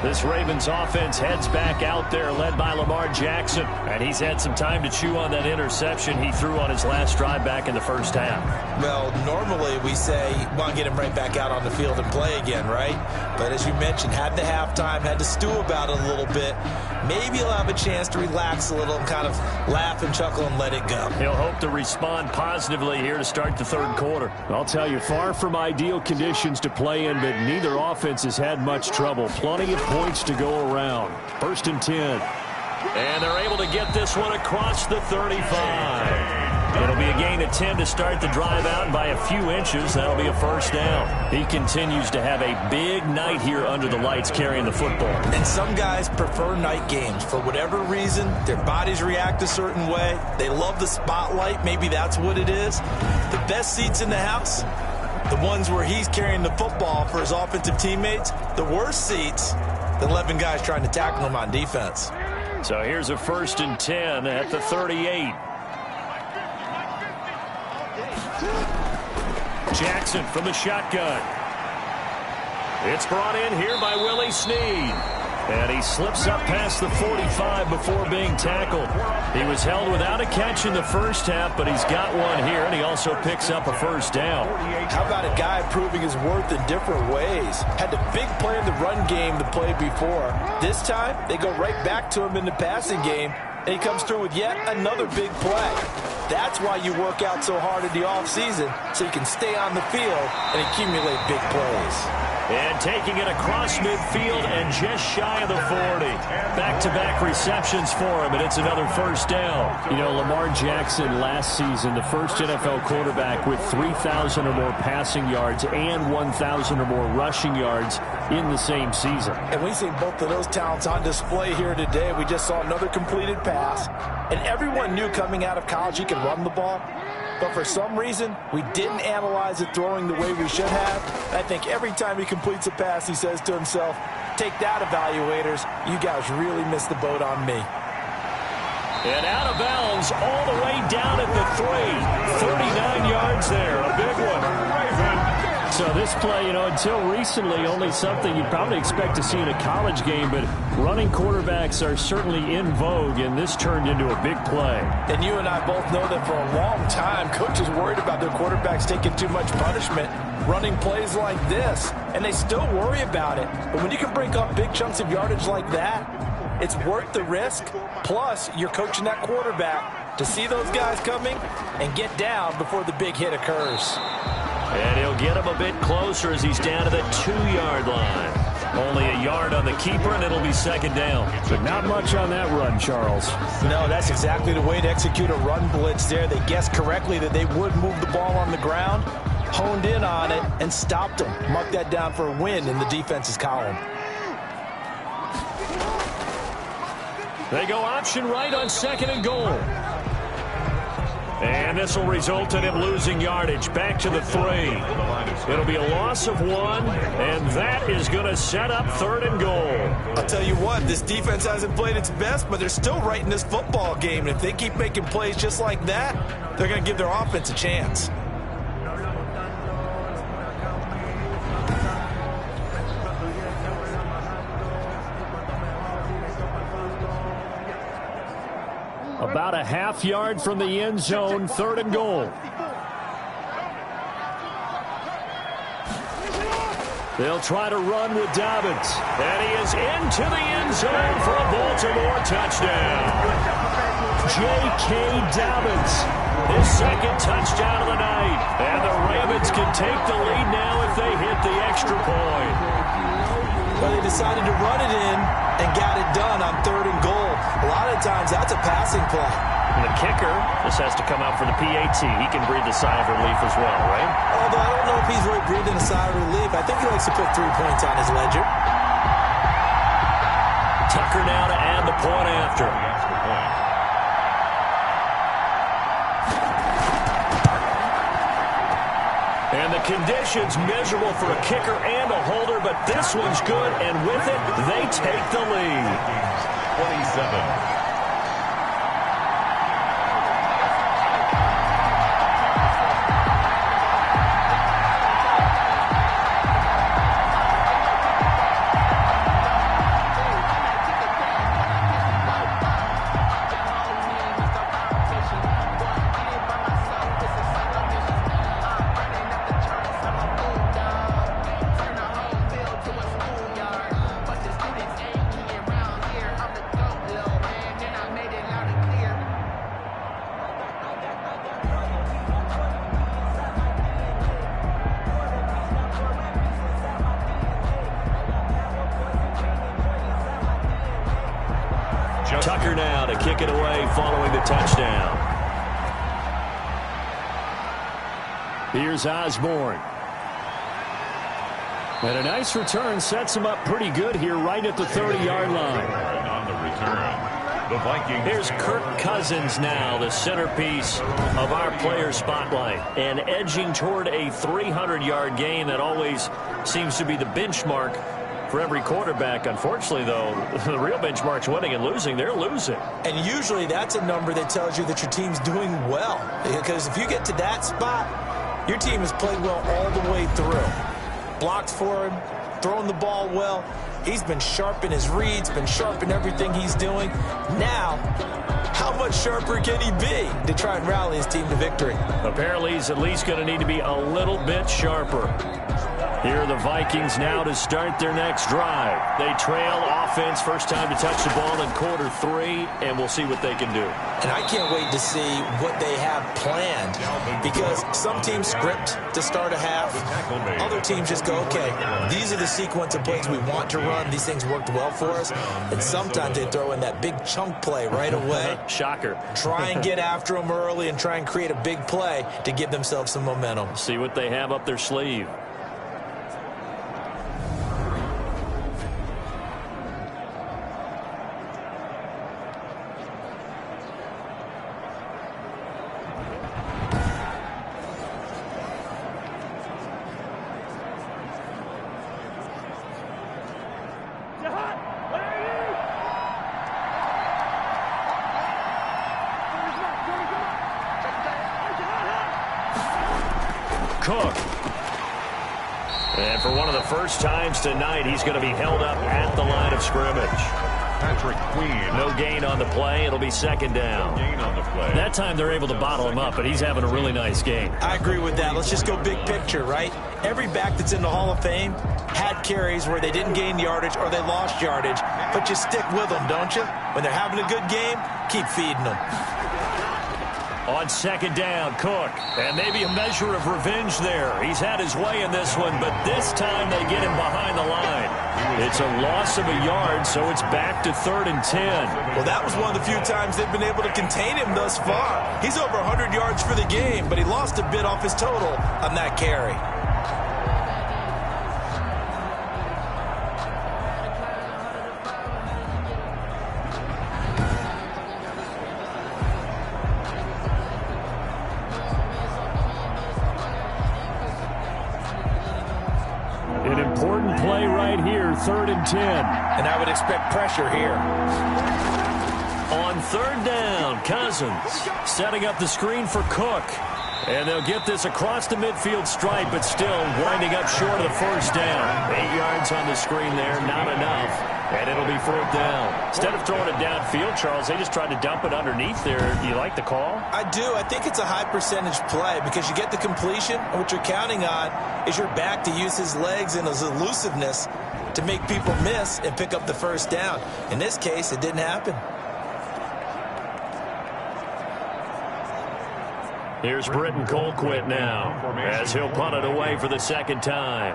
This Ravens offense heads back out there, led by Lamar Jackson. And he's had some time to chew on that interception he threw on his last drive back in the first half. Well, normally we say, want to get him right back out on the field and play again, right? But as you mentioned, had the halftime, had to stew about it a little bit. Maybe he'll have a chance to relax a little and kind of laugh and chuckle and let it go. He'll hope to respond positively here to start the third quarter. I'll tell you, far from ideal conditions to play in, but neither offense has had much trouble. Plenty of points to go around. First and 10. And they're able to get this one across the 35. It'll be a gain of 10 to start the drive out, and by a few inches, that'll be a first down. He continues to have a big night here under the lights carrying the football. And some guys prefer night games. For whatever reason, their bodies react a certain way. They love the spotlight. Maybe that's what it is. The best seats in the house, the ones where he's carrying the football for his offensive teammates. The worst seats, the 11 guys trying to tackle him on defense. So here's a first and 10 at the 38. Jackson from the shotgun. It's brought in here by Willie Snead. And he slips up past the 45 before being tackled. He was held without a catch in the first half, but he's got one here, and he also picks up a first down. How about a guy proving his worth in different ways? Had the big play in the run game the play before. This time, they go right back to him in the passing game, and he comes through with yet another big play. That's why you work out so hard in the offseason, so you can stay on the field and accumulate big plays. And taking it across midfield and just shy of the 40. Back-to-back receptions for him, and it's another first down. You know, Lamar Jackson last season, the first NFL quarterback with 3,000 or more passing yards and 1,000 or more rushing yards in the same season. And we see both of those talents on display here today. We just saw another completed pass. And everyone knew coming out of college he could run the ball. But for some reason, we didn't analyze it throwing the way we should have. I think every time he completes a pass, he says to himself, take that, evaluators. You guys really missed the boat on me. And out of bounds all the way down at the 3. 39 yards there. A big one. So this play, you know, until recently, only something you'd probably expect to see in a college game, but running quarterbacks are certainly in vogue, and this turned into a big play. And you and I both know that for a long time, coaches worried about their quarterbacks taking too much punishment, running plays like this, and they still worry about it. But when you can break up big chunks of yardage like that, it's worth the risk. Plus, you're coaching that quarterback to see those guys coming and get down before the big hit occurs. And he'll get him a bit closer as he's down to the 2-yard line. Only a yard on the keeper, and it'll be second down. But not much on that run, Charles. No, that's exactly the way to execute a run blitz there. They guessed correctly that they would move the ball on the ground, honed in on it, and stopped them. Mark that down for a win in the defense's column. They go option right on 2nd and goal. And this will result in him losing yardage back to the 3. It'll be a loss of 1, and that is going to set up 3rd and goal. I'll tell you what, this defense hasn't played its best, but they're still right in this football game. And if they keep making plays just like that, they're going to give their offense a chance. About a half yard from the end zone, 3rd and goal. They'll try to run with Dobbins. And he is into the end zone for a Baltimore touchdown. J.K. Dobbins, his 2nd touchdown of the night. And the Ravens can take the lead now if they hit the extra point. Well, they decided to run it in and got it done on 3rd and goal. A lot of times, that's a passing play. And the kicker, this has to come out for the PAT. He can breathe a sigh of relief as well, right? Although I don't know if he's really breathing a sigh of relief. I think he likes to put 3 points on his ledger. Tucker now to add the point after. And the conditions miserable for a kicker and a holder, but this one's good, and with it, they take the lead. 27. Tucker now to kick it away following the touchdown. Here's Osborne. And a nice return sets him up pretty good here right at the 30-yard line. On the return, the Vikings. Here's Kirk Cousins now, the centerpiece of our player spotlight. And edging toward a 300-yard game that always seems to be the benchmark for every quarterback. Unfortunately, though, the real benchmark's winning and losing. They're losing. And usually that's a number that tells you that your team's doing well. Because if you get to that spot, your team has played well all the way through. Blocked for him, throwing the ball well. He's been sharp in his reads, been sharp in everything he's doing. Now, how much sharper can he be to try and rally his team to victory? Apparently, he's at least going to need to be a little bit sharper. Here are the Vikings now to start their next drive. They trail offense, first time to touch the ball in quarter 3, and we'll see what they can do. And I can't wait to see what they have planned, because some teams script to start a half. Other teams just go, okay, these are the sequence of plays we want to run. These things worked well for us. And sometimes they throw in that big chunk play right away. Shocker. Try and get after them early and try and create a big play to give themselves some momentum. See what they have up their sleeve. Cook. And for one of the first times tonight, he's going to be held up at the line of scrimmage. Patrick Queen. No gain on the play. It'll be second down. Gain on the play. That time they're able to bottle him up, but he's having a really nice game. I agree with that. Let's just go big picture, right? Every back that's in the Hall of Fame had carries where they didn't gain yardage or they lost yardage, but you stick with them, don't you? When they're having a good game, keep feeding them. On second down, Cook. And maybe a measure of revenge there. He's had his way in this one, but this time they get him behind the line. It's a loss of a yard, so it's back to 3rd and 10. Well, that was one of the few times they've been able to contain him thus far. He's over 100 yards for the game, but he lost a bit off his total on that carry. An important play right here, 3rd and 10. And I would expect pressure here. On 3rd down, Cousins setting up the screen for Cook. And they'll get this across the midfield stripe, but still winding up short of the 1st down. 8 yards on the screen there, not enough. And it'll be 4th down. Instead of throwing it downfield, Charles, they just tried to dump it underneath there. Do you like the call? I do. I think it's a high percentage play because you get the completion, and what you're counting on is your back to use his legs and his elusiveness to make people miss and pick up the 1st down. In this case, it didn't happen. Here's Britton Colquitt now as he'll punt it away for the 2nd time.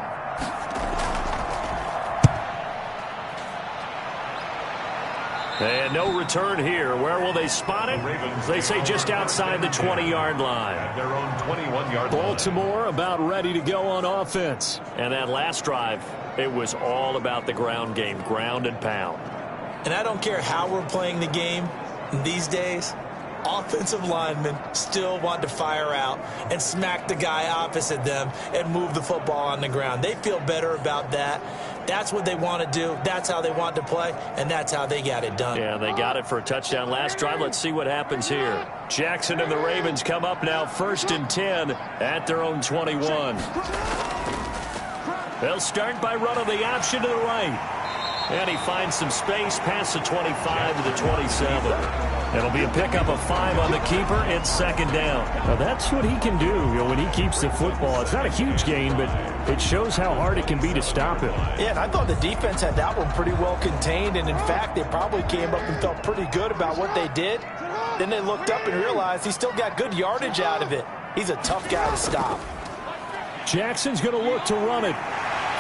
And no return here. Where will they spot it? They say just outside the 20-yard line. Their own 21-yard line. Baltimore about ready to go on offense. And that last drive, it was all about the ground game, ground and pound. And I don't care how we're playing the game these days, offensive linemen still want to fire out and smack the guy opposite them and move the football on the ground. They feel better about that. That's what they want to do. That's how they want to play, and that's how they got it done. Yeah, they got it for a touchdown last drive. Let's see what happens here. Jackson and the Ravens come up now 1st and 10 at their own 21. They'll start by running the option to the right. And he finds some space past the 25 to the 27. It'll be a pickup of 5 on the keeper. It's 2nd down. Now that's what he can do, when he keeps the football. It's not a huge gain, but it shows how hard it can be to stop him. Yeah, and I thought the defense had that one pretty well contained, and in fact, they probably came up and felt pretty good about what they did. Then they looked up and realized he still got good yardage out of it. He's a tough guy to stop. Jackson's going to look to run it.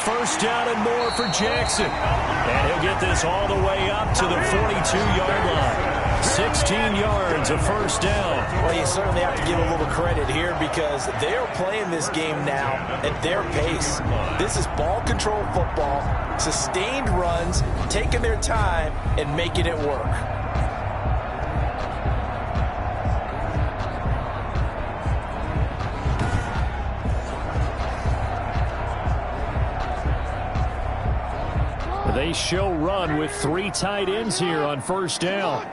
1st down and more for Jackson. And he'll get this all the way up to the 42-yard line. 16 yards, a 1st down. Well, you certainly have to give a little credit here because they're playing this game now at their pace. This is ball control football, sustained runs, taking their time and making it work. They show run with 3 tight ends here on 1st down.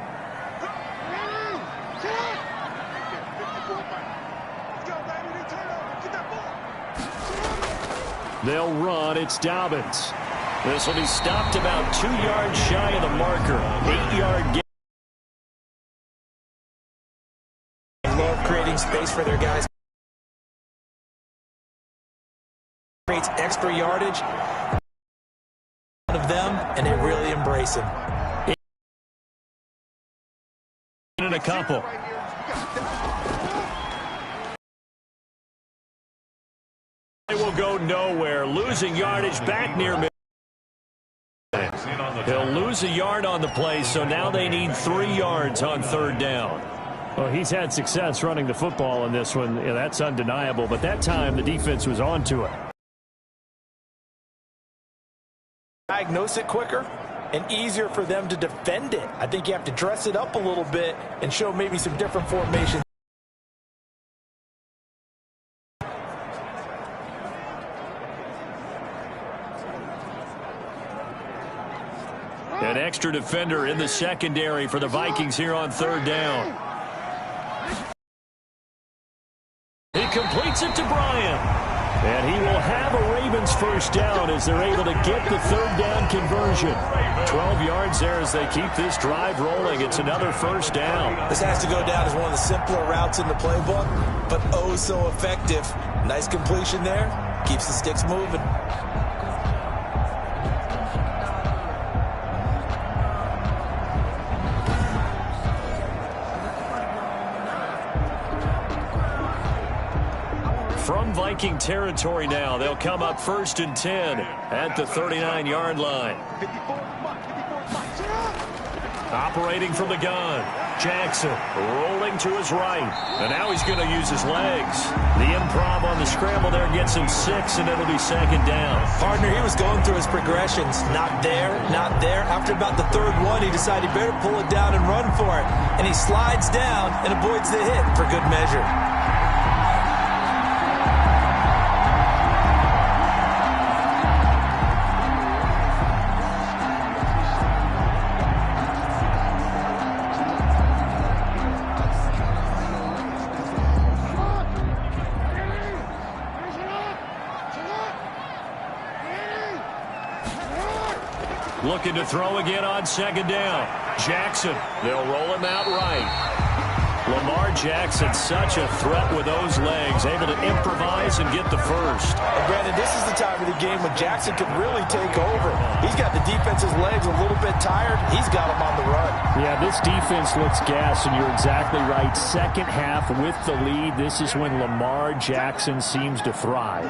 They'll run. It's Dobbins. This will be stopped about 2 yards shy of the marker. 8-yard gain. They love creating space for their guys. Creates extra yardage of them, and they really embrace him. In a couple. They will go nowhere, losing yardage back near mid. He'll lose a yard on the play, so now they need 3 yards on 3rd down. Well, he's had success running the football in this one. Yeah, that's undeniable, but that time the defense was on to it. Diagnose it quicker and easier for them to defend it. I think you have to dress it up a little bit and show maybe some different formations. An extra defender in the secondary for the Vikings here on 3rd down. He completes it to Bryant. And he will have a Ravens 1st down as they're able to get the 3rd down conversion. 12 yards there as they keep this drive rolling. It's another 1st down. This has to go down as one of the simpler routes in the playbook, but oh so effective. Nice completion there. Keeps the sticks moving. Viking territory now. They'll come up 1st and 10 at the 39-yard line. Operating from the gun, Jackson rolling to his right, and now he's going to use his legs. The improv on the scramble there gets him 6, and it'll be 2nd down. Partner, he was going through his progressions. Not there, not there. After about the 3rd one, he decided he better pull it down and run for it. And he slides down and avoids the hit for good measure. Looking to throw again on 2nd down. Jackson, they'll roll him out right. Lamar Jackson, such a threat with those legs, able to improvise and get the first. And Brandon, this is the time of the game when Jackson can really take over. He's got the defense's legs a little bit tired. He's got them on the run. Yeah, this defense looks gassed, and you're exactly right. Second half with the lead, this is when Lamar Jackson seems to thrive.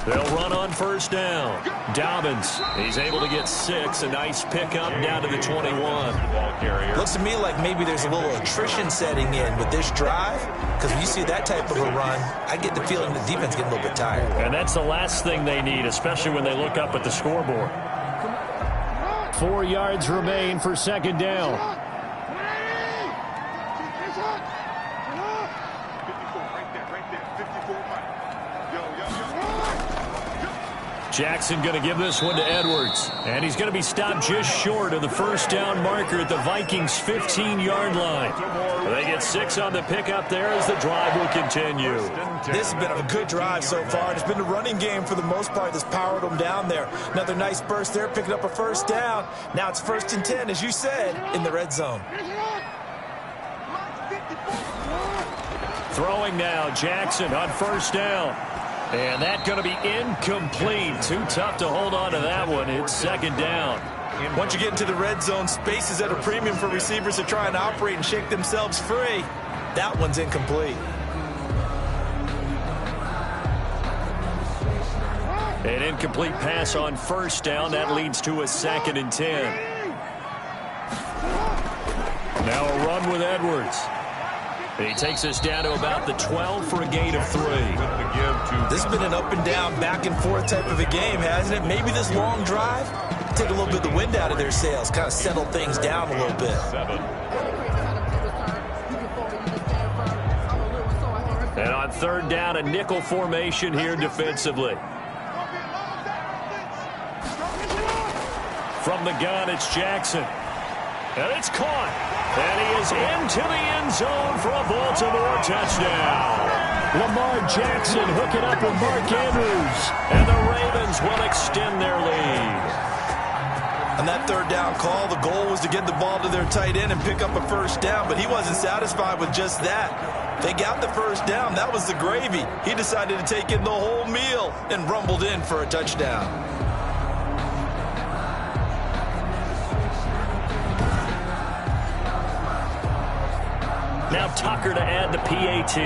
They'll run on 1st down. Dobbins, he's able to get 6. A nice pickup down to the 21. Looks to me like maybe there's a little attrition setting in with this drive, because when you see that type of a run, I get the feeling the defense getting a little bit tired. And that's the last thing they need, especially when they look up at the scoreboard. 4 yards remain for 2nd down. Jackson going to give this one to Edwards. And he's going to be stopped just short of the 1st down marker at the Vikings' 15-yard line. They get 6 on the pickup there as the drive will continue. This has been a good drive so far. It's been the running game for the most part that's powered them down there. Another nice burst there, picking up a 1st down. Now it's 1st and 10, as you said, in the red zone. Throwing now, Jackson on 1st down. And that's going to be incomplete. Too tough to hold on to that one. It's 2nd down. Once you get into the red zone, space is at a premium for receivers to try and operate and shake themselves free. That one's incomplete. An incomplete pass on 1st down. That leads to a 2nd and 10. Now a run with Edwards. He takes us down to about the 12 for a gain of 3. This has been an up and down, back and forth type of a game, hasn't it? Maybe this long drive, take a little bit of the wind out of their sails, kind of settle things down a little bit. And on 3rd down, a nickel formation here defensively. From the gun, it's Jackson. And it's caught. And he is into the end zone for a Baltimore touchdown. Lamar Jackson hooking up with Mark Andrews. And the Ravens will extend their lead. On that 3rd down call, the goal was to get the ball to their tight end and pick up a 1st down, but he wasn't satisfied with just that. They got the 1st down. That was the gravy. He decided to take in the whole meal and rumbled in for a touchdown. Now Tucker to add the PAT.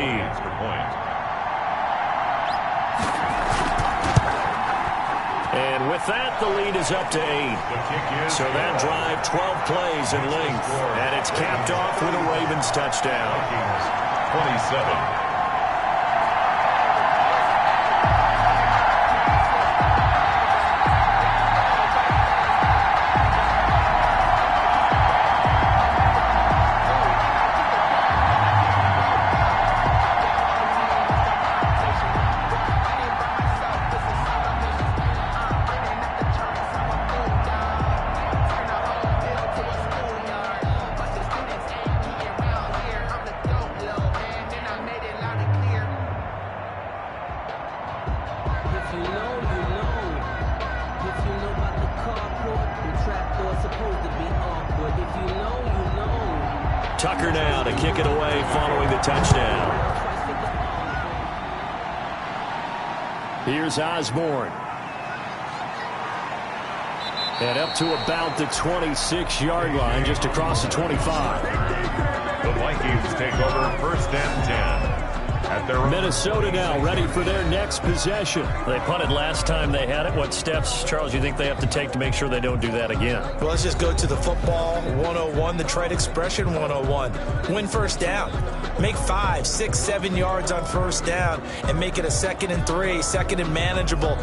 And with that, the lead is up to 8. So that drive, 12 plays in length. And it's capped off with a Ravens touchdown. 27. Tucker now to kick it away following the touchdown. Here's Osborne. And up to about the 26-yard line, just across the 25. The Vikings take over 1st and 10. at their own. Minnesota now ready for their next possession. They punted last time they had it. What steps, Charles, you think they have to take to make sure they don't do that again? Well, let's just go to the football 101, the trade expression 101. Win first down. Make 5, 6, 7 yards on first down and make it a 2nd and 3, 2nd and manageable.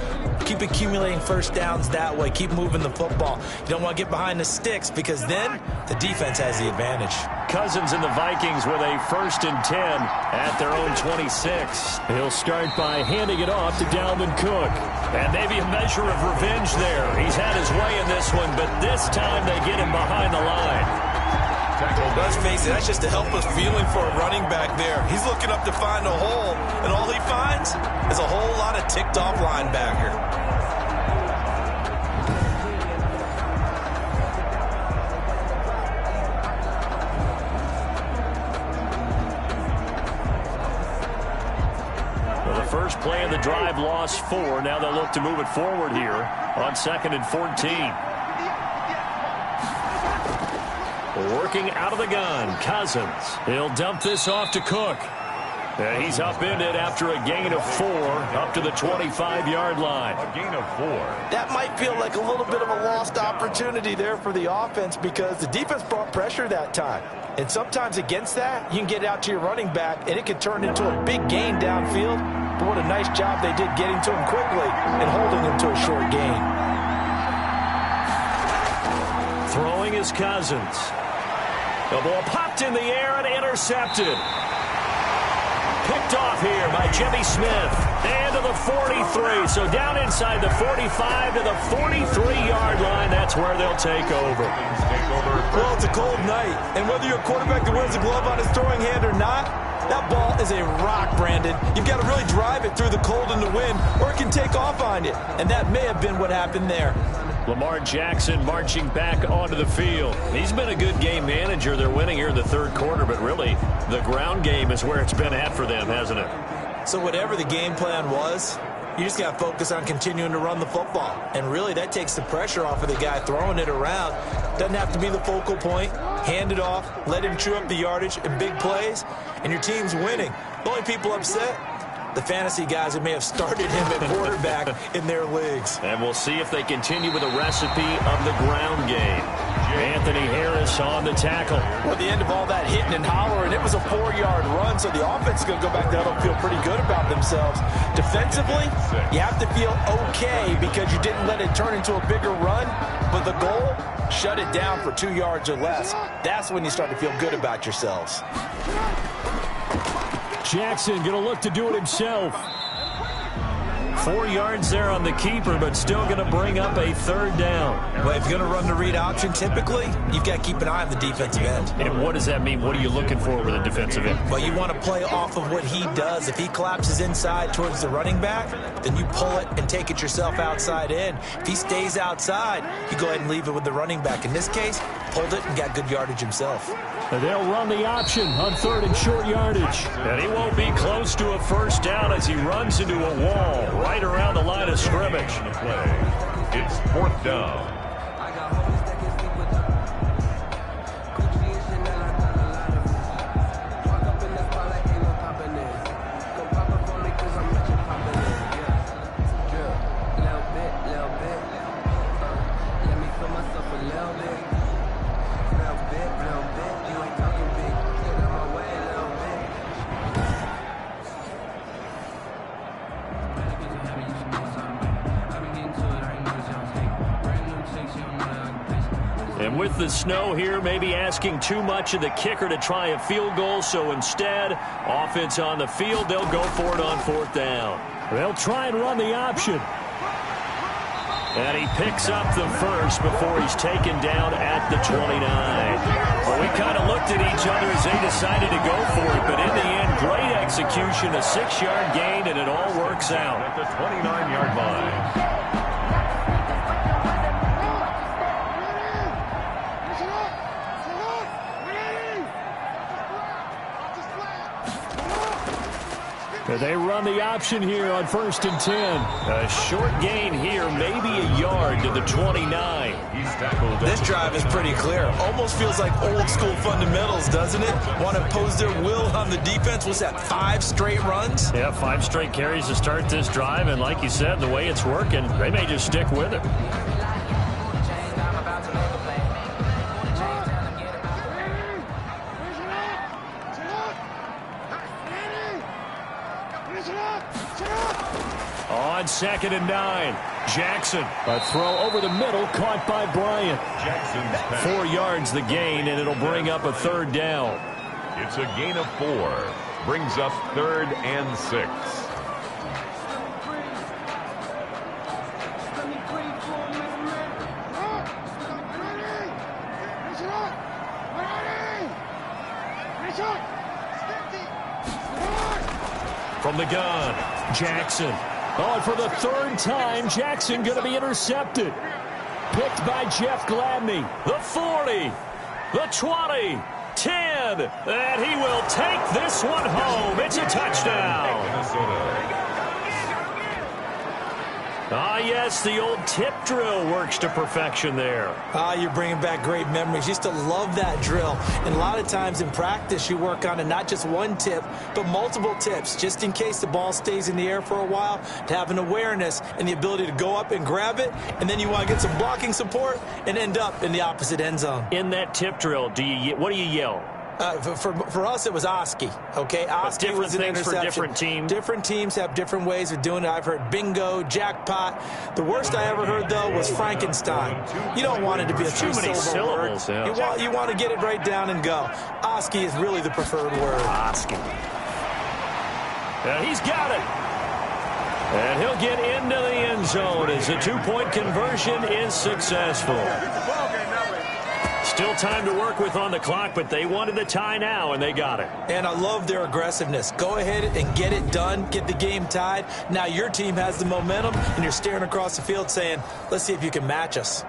Keep accumulating first downs that way. Keep moving the football. You don't want to get behind the sticks because then the defense has the advantage. Cousins and the Vikings with a 1st and 10 at their own 26. He'll start by handing it off to Dalvin Cook. And maybe a measure of revenge there. He's had his way in this one, but this time they get him behind the line. Let's face it, that's just a helpless feeling for a running back there. He's looking up to find a hole, and all he finds is a whole lot of ticked-off linebacker. Well, the first play of the drive lost 4. Now they'll look to move it forward here on 2nd and 14. Working out of the gun, Cousins. He'll dump this off to Cook. And he's upended after a gain of 4 up to the 25-yard line. A gain of 4. That might feel like a little bit of a lost opportunity there for the offense because the defense brought pressure that time. And sometimes against that, you can get out to your running back, and it can turn into a big gain downfield. But what a nice job they did getting to him quickly and holding him to a short gain. Throwing is Cousins. The ball popped in the air and intercepted. Picked off here by Jimmy Smith. And to the 43. So down inside the 45 to the 43-yard line. That's where they'll take over. Well, it's a cold night. And whether you're a quarterback that wears a glove on his throwing hand or not, that ball is a rock, Brandon. You've got to really drive it through the cold and the wind, or it can take off on you. And that may have been what happened there. Lamar Jackson marching back onto the field. He's been a good game manager. They're winning here in the 3rd quarter, but really the ground game is where it's been at for them, hasn't it? So whatever the game plan was, you just got to focus on continuing to run the football. And really that takes the pressure off of the guy throwing it around. Doesn't have to be the focal point. Hand it off, let him chew up the yardage in big plays, and your team's winning. The only people upset, the fantasy guys that may have started him at quarterback in their leagues. And we'll see if they continue with a recipe of the ground game. Anthony Harris on the tackle. Well, at the end of all that hitting and hollering, it was a 4-yard run, so the offense is going to go back there and feel pretty good about themselves. Defensively, you have to feel okay because you didn't let it turn into a bigger run, but the goal, shut it down for 2 yards or less. That's when you start to feel good about yourselves. Jackson going to look to do it himself. 4 yards there on the keeper, but still going to bring up a 3rd down. Well, if you're going to run the read option, typically, you've got to keep an eye on the defensive end. And what does that mean? What are you looking for with a defensive end? Well, you want to play off of what he does. If he collapses inside towards the running back, then you pull it and take it yourself outside in. If he stays outside, you go ahead and leave it with the running back. In this case, pulled it and got good yardage himself. And they'll run the option on 3rd and short yardage. And he won't be close to a 1st down as he runs into a wall right around the line of scrimmage. It's 4th down. And with the snow here, maybe asking too much of the kicker to try a field goal. So instead, offense on the field, they'll go for it on 4th down. They'll try and run the option. And he picks up the first before he's taken down at the 29. Well, we kind of looked at each other as they decided to go for it. But in the end, great execution, a 6-yard gain, and it all works out. At the 29-yard line. They run the option here on 1st and 10. A short gain here, maybe a yard to the 29. This drive is pretty clear. Almost feels like old school fundamentals, doesn't it? Want to impose their will on the defense. What's that, 5 straight runs? Yeah, 5 straight carries to start this drive, and like you said, the way it's working, they may just stick with it. On 2nd and 9, Jackson. A throw over the middle, caught by Bryant. 4 yards the gain, and it'll bring up a 3rd down. It's a gain of 4. Brings up 3rd and 6. From the gun, Jackson. Oh, and for the 3rd time, Jackson going to be intercepted. Picked by Jeff Gladney. The 40, the 20, 10, and he will take this one home. It's a touchdown. Ah, yes, the old tip drill works to perfection there. Ah, you're bringing back great memories. Used to love that drill. And a lot of times in practice, you work on it, not just one tip, but multiple tips, just in case the ball stays in the air for a while, to have an awareness and the ability to go up and grab it, and then you want to get some blocking support and end up in the opposite end zone. In that tip drill, what do you yell? For us, it was Oski, okay? Oski was an interception. For different teams. Different teams have different ways of doing it. I've heard bingo, jackpot. The worst I ever heard, though, was Frankenstein. You don't want it to be a too many syllables. Yeah. You want to get it right down and go. Oski is really the preferred word. Oski. He's got it. And he'll get into the end zone as the 2-point conversion is successful. Still time to work with on the clock, but they wanted the tie now, and they got it. And I love their aggressiveness. Go ahead and get it done, get the game tied. Now your team has the momentum, and you're staring across the field saying, let's see if you can match us.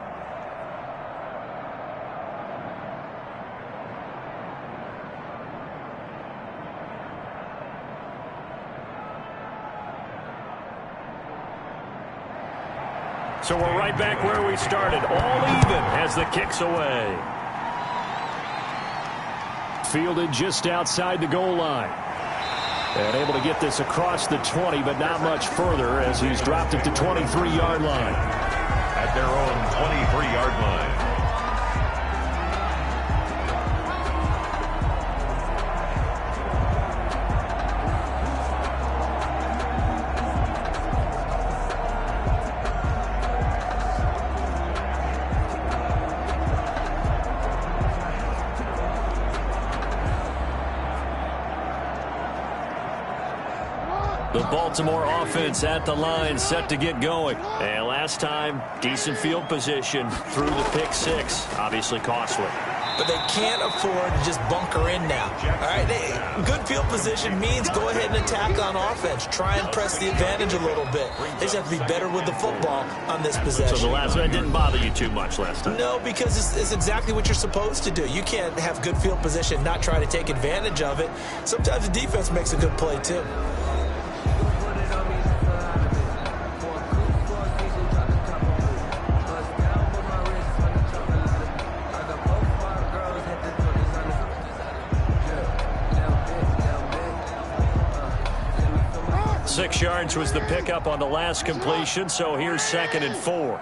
So we're right back where we started, all even as the kick's away. Fielded just outside the goal line. And able to get this across the 20, but not much further as he's dropped it to 23-yard line. At their own 23-yard line. The Baltimore offense at the line, set to get going. And last time, decent field position through the pick 6. Obviously costly. But they can't afford to just bunker in now. All right, good field position means go ahead and attack on offense. Try and press the advantage a little bit. They just have to be better with the football on this possession. So the last one didn't bother you too much last time? No, because it's exactly what you're supposed to do. You can't have good field position and not try to take advantage of it. Sometimes the defense makes a good play too. Six yards was the pickup on the last completion, so here's 2nd and 4.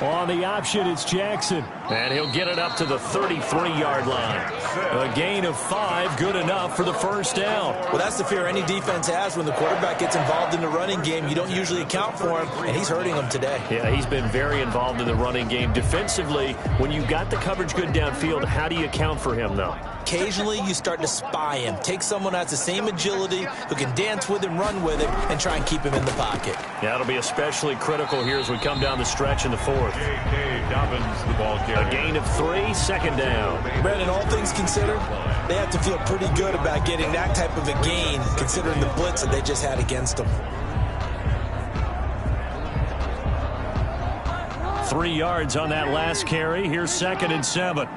On the option, it's Jackson. And he'll get it up to the 33-yard line. A gain of 5, good enough for the first down. Well, that's the fear any defense has when the quarterback gets involved in the running game. You don't usually account for him, and he's hurting them today. Yeah, he's been very involved in the running game. Defensively, when you got the coverage good downfield, how do you account for him, though? Occasionally, you start to spy him. Take someone who has the same agility, who can dance with him, run with him, and try and keep him in the pocket. Yeah, it'll be especially critical here as we come down the stretch in the 4th. J.K. Dobbins, the ball carrier. A gain of 3, 2nd down. Brandon, all things considered, they have to feel pretty good about getting that type of a gain, considering the blitz that they just had against them. 3 yards on that last carry. Here's 2nd and 7.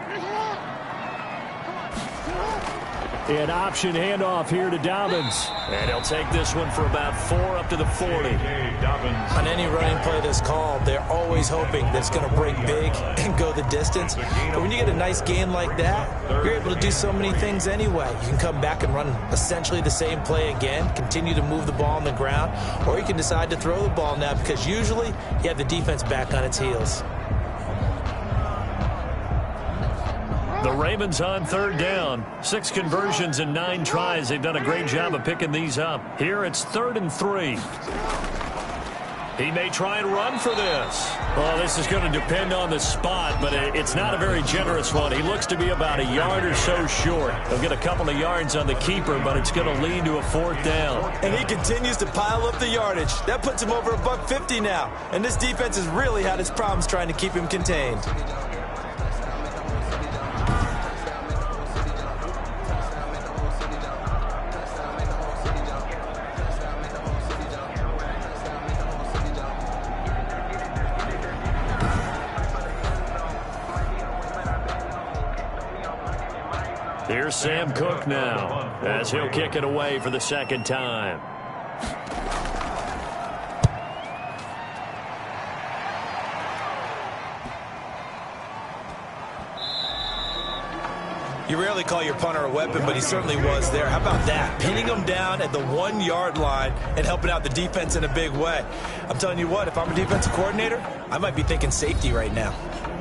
An option handoff here to Dobbins. And he'll take this one for about 4 up to the 40. On any running play that's called, they're always hoping that it's going to break big and go the distance. But when you get a nice gain like that, you're able to do so many things anyway. You can come back and run essentially the same play again, continue to move the ball on the ground, or you can decide to throw the ball now because usually you have the defense back on its heels. The Ravens on 3rd down. 6 conversions and 9 tries. They've done a great job of picking these up. Here it's 3rd and 3. He may try and run for this. Well, this is going to depend on the spot, but it's not a very generous one. He looks to be about a yard or so short. He'll get a couple of yards on the keeper, but it's going to lead to a 4th down. And he continues to pile up the yardage. That puts him over $150 now. And this defense has really had its problems trying to keep him contained. Here's Sam Cook now, as he'll kick it away for the 2nd time. You rarely call your punter a weapon, but he certainly was there. How about that? Pinning him down at the 1-yard line and helping out the defense in a big way. I'm telling you what, if I'm a defensive coordinator, I might be thinking safety right now.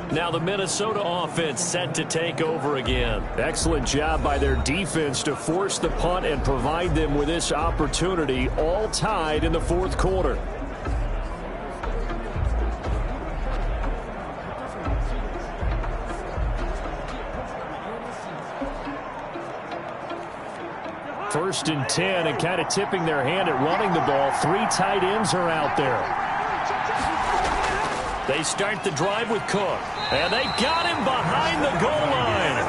Now the Minnesota offense set to take over again. Excellent job by their defense to force the punt and provide them with this opportunity, all tied in the 4th quarter. First and 10, and kind of tipping their hand at running the ball. 3 tight ends are out there. They start the drive with Cook, and they got him behind the goal line.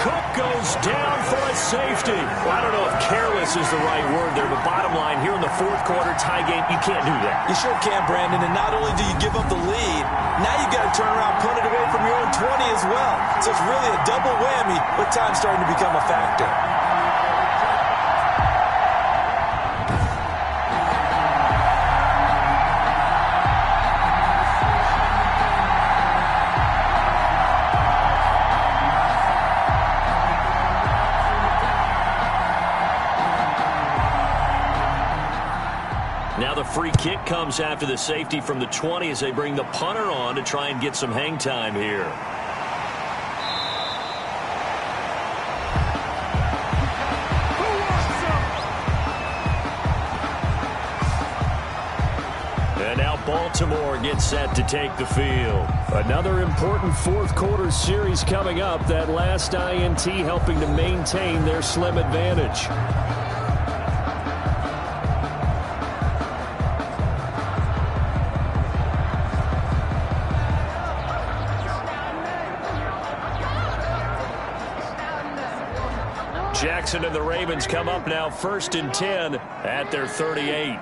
Cook goes down for a safety. Well, I don't know if careless is the right word there, but bottom line, here in the 4th quarter tie game, you can't do that. You sure can, Brandon, and not only do you give up the lead, now you got to turn around, punt it away from your own 20 as well. So it's really a double whammy with time starting to become a factor. Now the free kick comes after the safety from the 20 as they bring the punter on to try and get some hang time here. And now Baltimore gets set to take the field. Another important 4th quarter series coming up. That last INT helping to maintain their slim advantage. Jackson and the Ravens come up now 1st and 10 at their 38.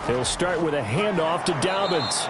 He'll start with a handoff to Dobbins.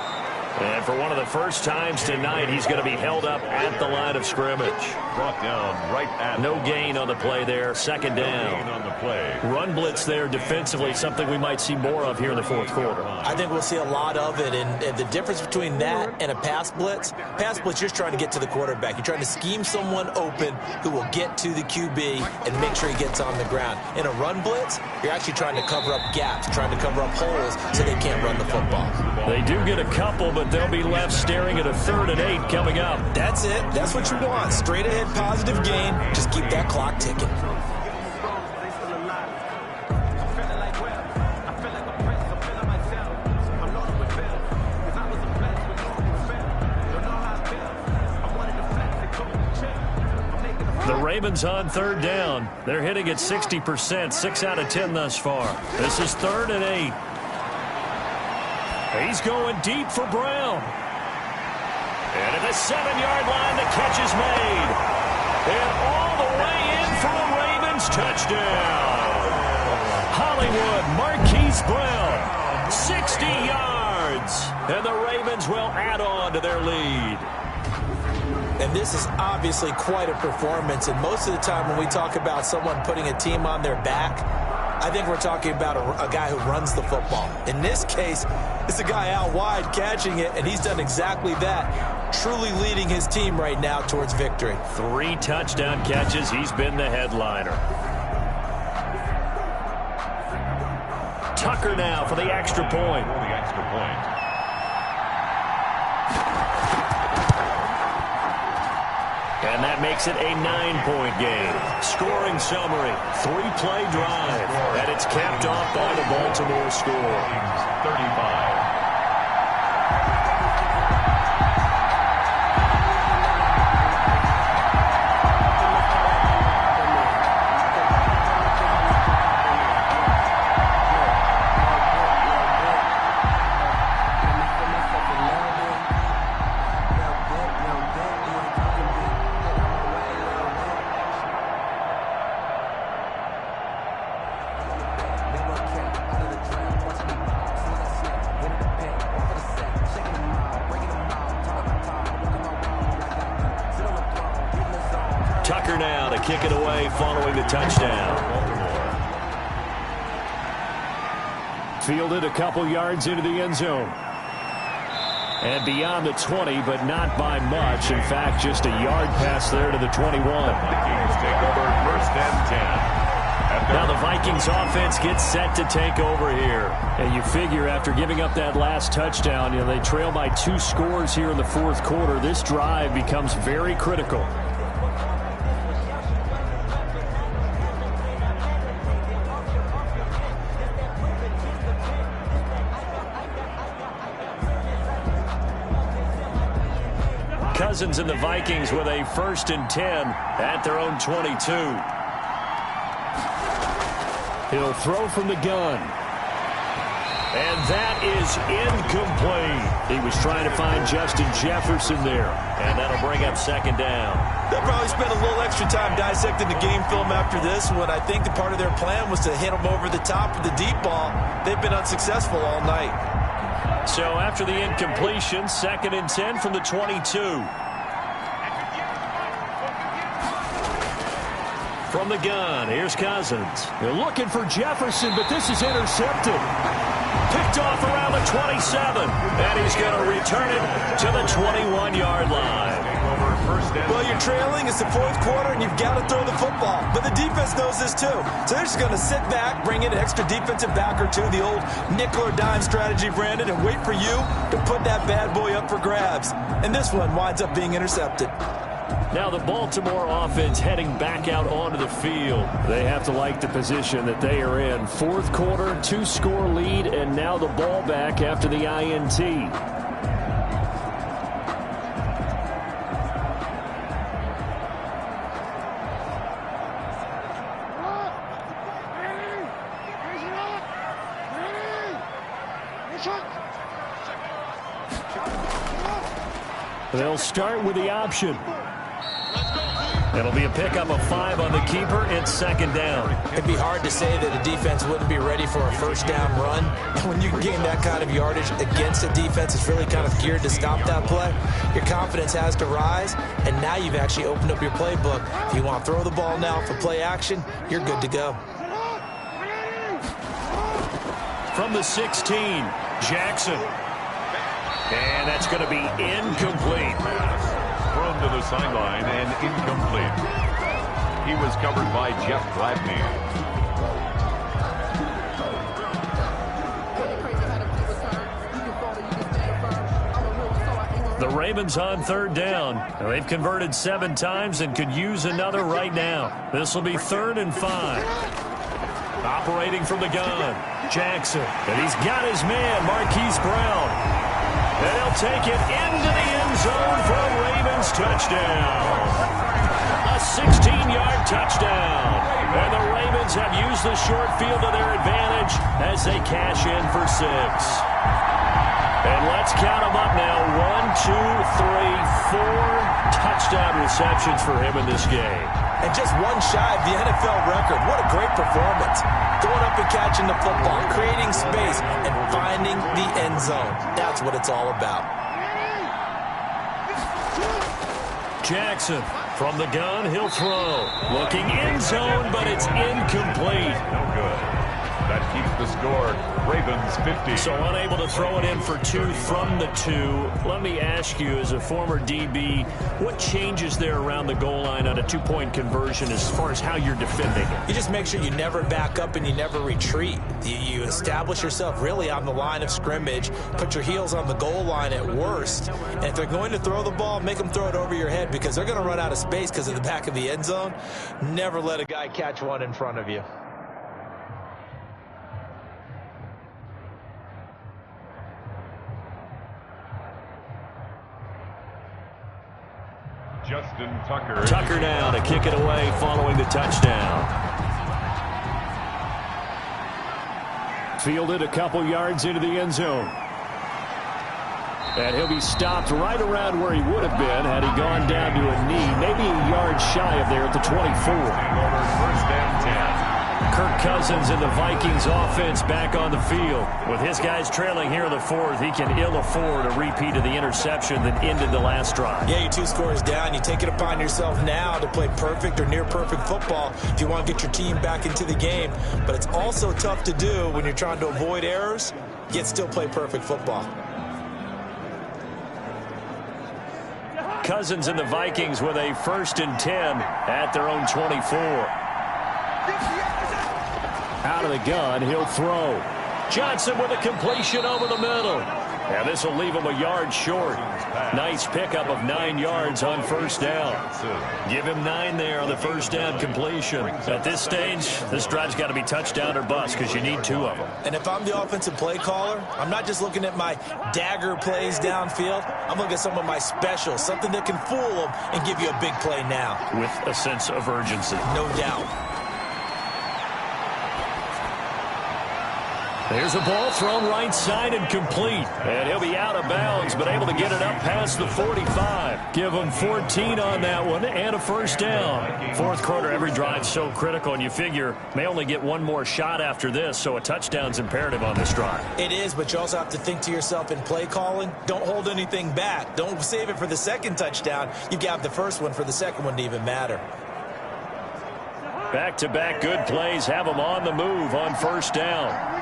And for one of the first times tonight, he's going to be held up at the line of scrimmage. Brought down right at no gain on the play there. 2nd down. on the play. Run blitz there defensively, something we might see more of here in the 4th quarter. I think we'll see a lot of it, and the difference between that and a pass blitz, you're just trying to get to the quarterback. You're trying to scheme someone open who will get to the QB and make sure he gets on the ground. In a run blitz, you're actually trying to cover up gaps, trying to cover up holes so they can't run the football. They do get a couple, but they'll be left staring at a 3rd and 8 coming up. That's it. That's what you want. Straight ahead positive gain. Just keep that clock ticking. The Ravens on 3rd down. They're hitting at 60%, 6 out of 10 thus far. This is 3rd and 8. He's going deep for Brown. And at the 7-yard line, the catch is made. And all the way in for a Ravens touchdown. Hollywood Marquise Brown, 60 yards. And the Ravens will add on to their lead. And this is obviously quite a performance. And most of the time when we talk about someone putting a team on their back, I think we're talking about a guy who runs the football. In this case, it's a guy out wide catching it, and he's done exactly that, truly leading his team right now towards victory. 3 touchdown catches. He's been the headliner. Tucker now for the extra point. And that makes it a 9-point game. Scoring summary, 3-play drive. And it's capped off by the Baltimore score. 35. Tucker now to kick it away following the touchdown. Fielded a couple yards into the end zone. And beyond the 20, but not by much. In fact, just a yard pass there to the 21. Vikings take over 1st and 10. Now the Vikings offense gets set to take over here. And you figure after giving up that last touchdown, they trail by 2 scores here in the 4th quarter. This drive becomes very critical. Cousins and the Vikings with a 1st and 10 at their own 22. He'll throw from the gun. And that is incomplete. He was trying to find Justin Jefferson there. And that'll bring up 2nd down. They'll probably spend a little extra time dissecting the game film after this one. I think the part of their plan was to hit him over the top with the deep ball. They've been unsuccessful all night. So after the incompletion, 2nd and 10 from the 22. From the gun, here's Cousins. They're looking for Jefferson, but this is intercepted. Picked off around the 27. And he's going to return it to the 21-yard line. Well, you're trailing. It's the 4th quarter, and you've got to throw the football. But the defense knows this, too. So they're just going to sit back, bring in an extra defensive back or 2, the old nickel or dime strategy, Brandon, and wait for you to put that bad boy up for grabs. And this one winds up being intercepted. Now the Baltimore offense heading back out onto the field. They have to like the position that they are in. 4th quarter, 2-score lead, and now the ball back after the INT. They'll start with the option. It'll be a pickup of 5 on the keeper. It's 2nd down. It'd be hard to say that a defense wouldn't be ready for a 1st down run. When you can gain that kind of yardage against a defense that's really kind of geared to stop that play, your confidence has to rise, and now you've actually opened up your playbook. If you want to throw the ball now for play action, you're good to go. From the 16, Jackson. And that's going to be incomplete. Thrown to the sideline and incomplete. He was covered by Jeff Gladney. The Ravens on 3rd down. They've converted 7 times and could use another right now. This will be 3rd and 5. Operating from the gun, Jackson. And he's got his man, Marquise Brown. And he'll take it into the end zone for a Ravens touchdown. A 16-yard touchdown. And the Ravens have used the short field to their advantage as they cash in for 6. And let's count them up now. 1, 2, 3, 4 touchdown receptions for him in this game. And just one shy of the NFL record. What a great performance. Going up and catching the football, creating space, and finding the end zone. That's what it's all about. Jackson. From the gun, he'll throw. Looking end zone, but it's incomplete. No good. That keeps the score. Ravens 50. So unable to throw it in for 2 from the 2. Let me ask you, as a former DB, what changes there around the goal line on a 2-point conversion as far as how you're defending it? You just make sure you never back up and you never retreat. You establish yourself really on the line of scrimmage, put your heels on the goal line at worst, and if they're going to throw the ball, make them throw it over your head because they're going to run out of space because of the back of the end zone. Never let a guy catch one in front of you. Justin Tucker. Tucker now to kick it away following the touchdown. Fielded a couple yards into the end zone. And he'll be stopped right around where he would have been had he gone down to a knee, maybe a yard shy of there at the 24. First and 10. Kirk Cousins and the Vikings offense back on the field. With his guys trailing here in the 4th, he can ill afford a repeat of the interception that ended the last drive. Yeah, you're 2 scores down. You take it upon yourself now to play perfect or near perfect football if you want to get your team back into the game. But it's also tough to do when you're trying to avoid errors, yet still play perfect football. Cousins and the Vikings with a 1st and 10 at their own 24. Out of the gun, he'll throw. Johnson with a completion over the middle. And this will leave him a yard short. Nice pickup of 9 yards on 1st down. Give him 9 there on the 1st down completion. At this stage, this drive's got to be touchdown or bust because you need 2 of them. And if I'm the offensive play caller, I'm not just looking at my dagger plays downfield. I'm looking at some of my specials, something that can fool them and give you a big play now. With a sense of urgency. No doubt. There's a ball thrown right side and complete. And he'll be out of bounds, but able to get it up past the 45. Give him 14 on that one and a 1st down. 4th quarter, every drive's so critical, and you figure may only get 1 more shot after this, so a touchdown's imperative on this drive. It is, but you also have to think to yourself in play calling, don't hold anything back. Don't save it for the 2nd touchdown. You've got the 1st one for the 2nd one to even matter. Back-to-back good plays have them on the move on 1st down.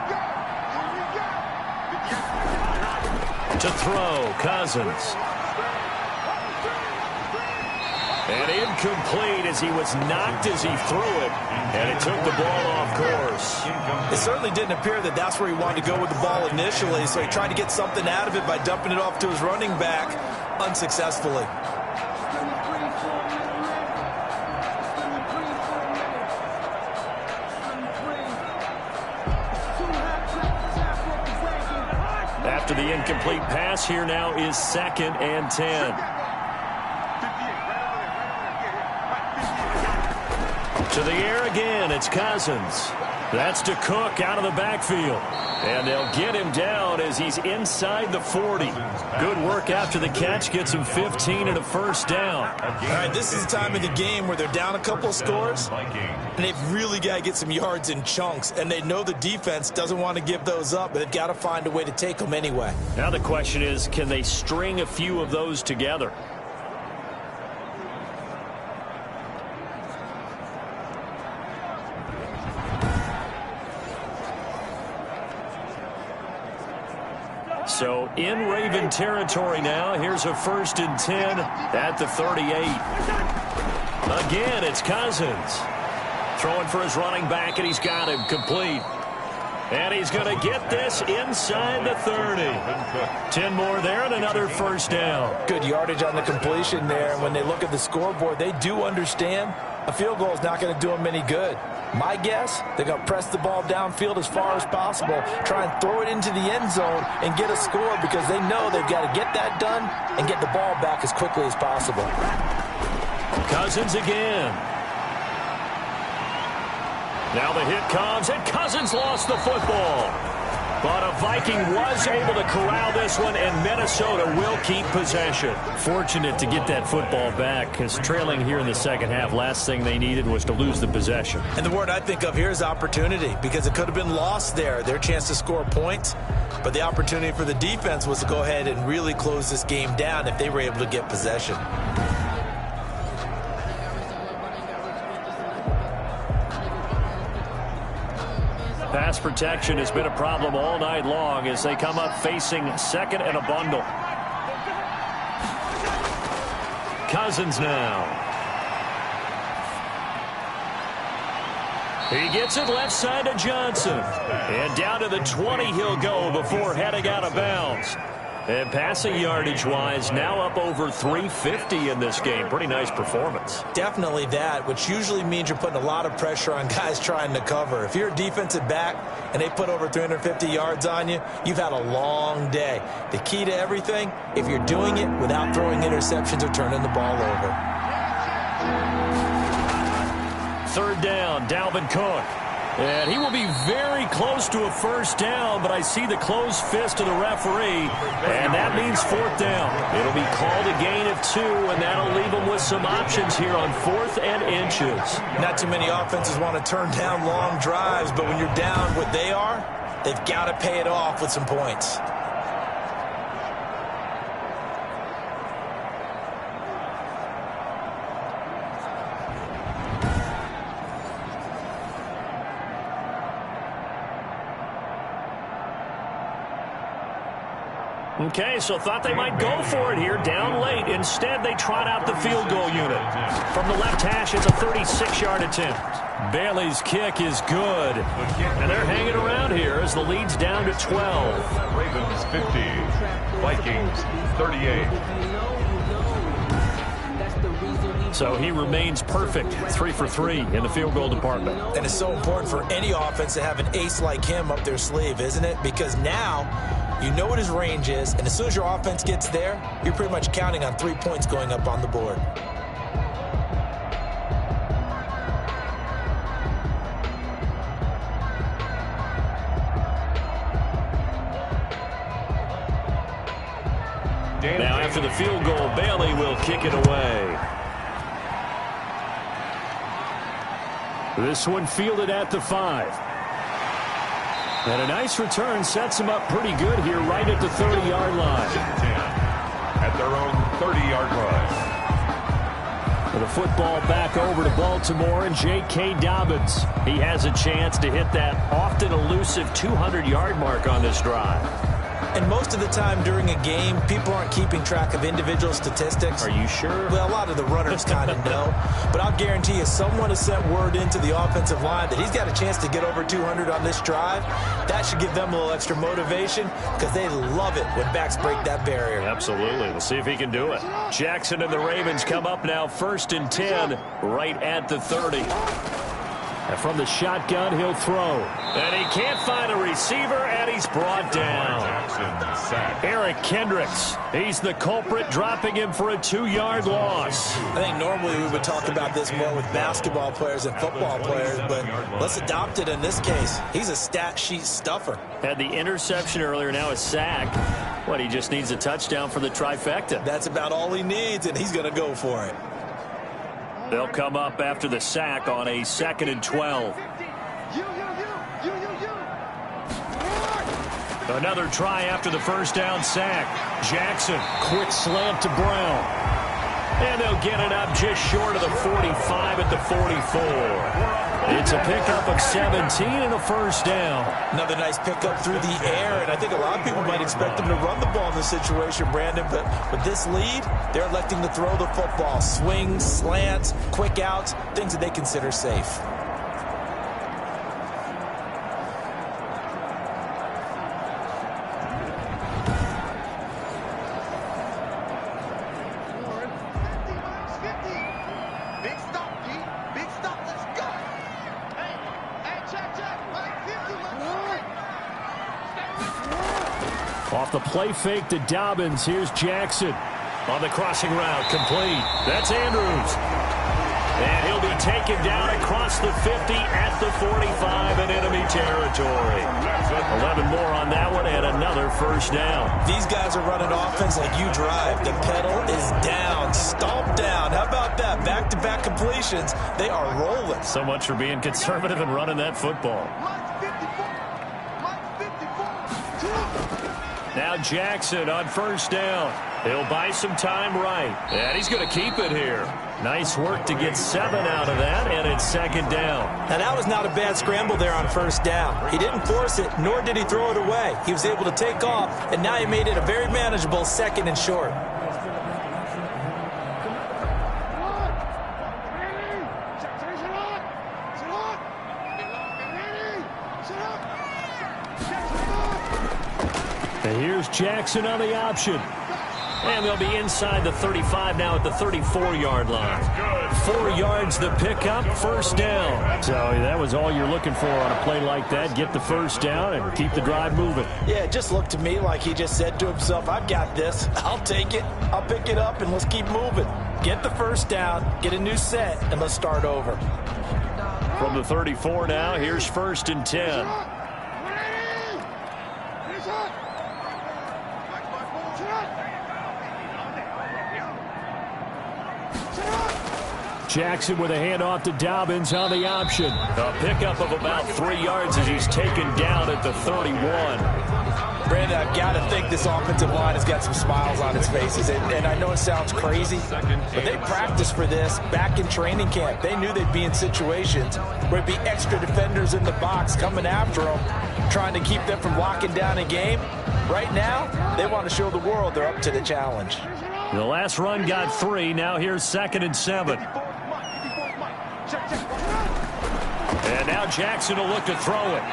To throw, Cousins. And incomplete as he was knocked as he threw it. And it took the ball off course. It certainly didn't appear that that's where he wanted to go with the ball initially, so he tried to get something out of it by dumping it off to his running back unsuccessfully. After the incomplete pass, here now is 2nd and 10. To the air again, it's Cousins. That's to Cook out of the backfield. And they'll get him down as he's inside the 40. Good work after the catch. Gets him 15 and a 1st down. All right, this is the time of the game where they're down a couple of scores, and they've really got to get some yards in chunks, and they know the defense doesn't want to give those up, but they've got to find a way to take them anyway. Now the question is, can they string a few of those together? So in Raven territory now. Here's a 1st and 10 at the 38. Again, it's Cousins. Throwing for his running back, and he's got him complete. And he's going to get this inside the 30. 10 more there and another 1st down. Good yardage on the completion there. And when they look at the scoreboard, they do understand a field goal is not going to do them any good. My guess, they're going to press the ball downfield as far as possible, try and throw it into the end zone and get a score because they know they've got to get that done and get the ball back as quickly as possible. Cousins again. Now the hit comes, and Cousins lost the football. But a Viking was able to corral this one, and Minnesota will keep possession. Fortunate to get that football back, because trailing here in the 2nd half, last thing they needed was to lose the possession. And the word I think of here is opportunity, because it could have been lost there, their chance to score points. But the opportunity for the defense was to go ahead and really close this game down if they were able to get possession. Pass protection has been a problem all night long as they come up facing second and a bundle. Cousins now. He gets it left side to Johnson. And down to the 20 he'll go before heading out of bounds. And passing yardage-wise, now up over 350 in this game. Pretty nice performance. Definitely that, which usually means you're putting a lot of pressure on guys trying to cover. If you're a defensive back and they put over 350 yards on you, you've had a long day. The key to everything, if you're doing it without throwing interceptions or turning the ball over. Third down, Dalvin Cook. And he will be very close to a first down, but I see the closed fist of the referee, and that means fourth down. It'll be called a gain of 2, and that'll leave them with some options here on 4th and inches. Not too many offenses want to turn down long drives, but when you're down what they are, they've got to pay it off with some points. Okay, so thought they might go for it here, down late. Instead, they trot out the field goal unit. From the left hash, it's a 36-yard attempt. Bailey's kick is good. And they're hanging around here as the lead's down to 12. Ravens 50, Vikings 38. So he remains perfect, 3 for 3 in the field goal department. And it's so important for any offense to have an ace like him up their sleeve, isn't it? Because now you know what his range is, and as soon as your offense gets there, you're pretty much counting on 3 points going up on the board. Now after the field goal, Bailey will kick it away. This one fielded at the 5. And a nice return sets him up pretty good here right at the 30-yard line. 10 at their own 30-yard line. With the football back over to Baltimore and J.K. Dobbins. He has a chance to hit that often elusive 200-yard mark on this drive. And most of the time during a game, people aren't keeping track of individual statistics. Are you sure? Well, a lot of the runners kind of know. But I'll guarantee you someone has sent word into the offensive line that he's got a chance to get over 200 on this drive. That should give them a little extra motivation because they love it when backs break that barrier. Absolutely. We'll see if he can do it. Jackson and the Ravens come up now 1st and 10 right at the 30. And from the shotgun, he'll throw. And he can't find a receiver, and he's brought down. Eric Kendricks. He's the culprit, dropping him for a 2-yard loss. I think normally we would talk about this more with basketball players than football players, but let's adopt it in this case. He's a stat sheet stuffer. Had the interception earlier, now a sack. What, he just needs a touchdown for the trifecta. That's about all he needs, and he's going to go for it. They'll come up after the sack on a 2nd and 12. Another try after the first down sack. Jackson, quick slant to Brown. And they'll get it up just short of the 45 at the 44. It's a pickup of 17 and a first down. Another nice pickup through the air, and I think a lot of people might expect them to run the ball in this situation, Brandon, but with this lead, they're electing to throw the football. Swings, slants, quick outs, things that they consider safe. Off the play fake to Dobbins, here's Jackson. On the crossing route, complete. That's Andrews. And he'll be taken down across the 50 at the 45 in enemy territory. 11 more on that one and another first down. These guys are running offense like you drive. The pedal is down, stomped down. How about that? Back-to-back completions. They are rolling. So much for being conservative and running that football. Now Jackson on first down. He'll buy some time right. And he's going to keep it here. Nice work to get 7 out of that, and it's second down. Now, that was not a bad scramble there on first down. He didn't force it, nor did he throw it away. He was able to take off, and now he made it a very manageable second and short. And here's Jackson on the option. And they'll be inside the 35 now at the 34-yard line. 4 yards the pickup, first down. So that was all you're looking for on a play like that. Get the first down and keep the drive moving. Yeah, it just looked to me like he just said to himself, I've got this. I'll take it. I'll pick it up, and let's keep moving. Get the first down, get a new set, and let's start over. From the 34 now, here's first and 10. Jackson with a handoff to Dobbins on the option. A pickup of about 3 yards as he's taken down at the 31. Brandon, I've got to think this offensive line has got some smiles on its faces. And I know it sounds crazy, but they practiced for this back in training camp. They knew they'd be in situations where it'd be extra defenders in the box coming after them, trying to keep them from locking down a game. Right now, they want to show the world they're up to the challenge. The last run got 3. Now here's second and 7. And now Jackson will look to throw it.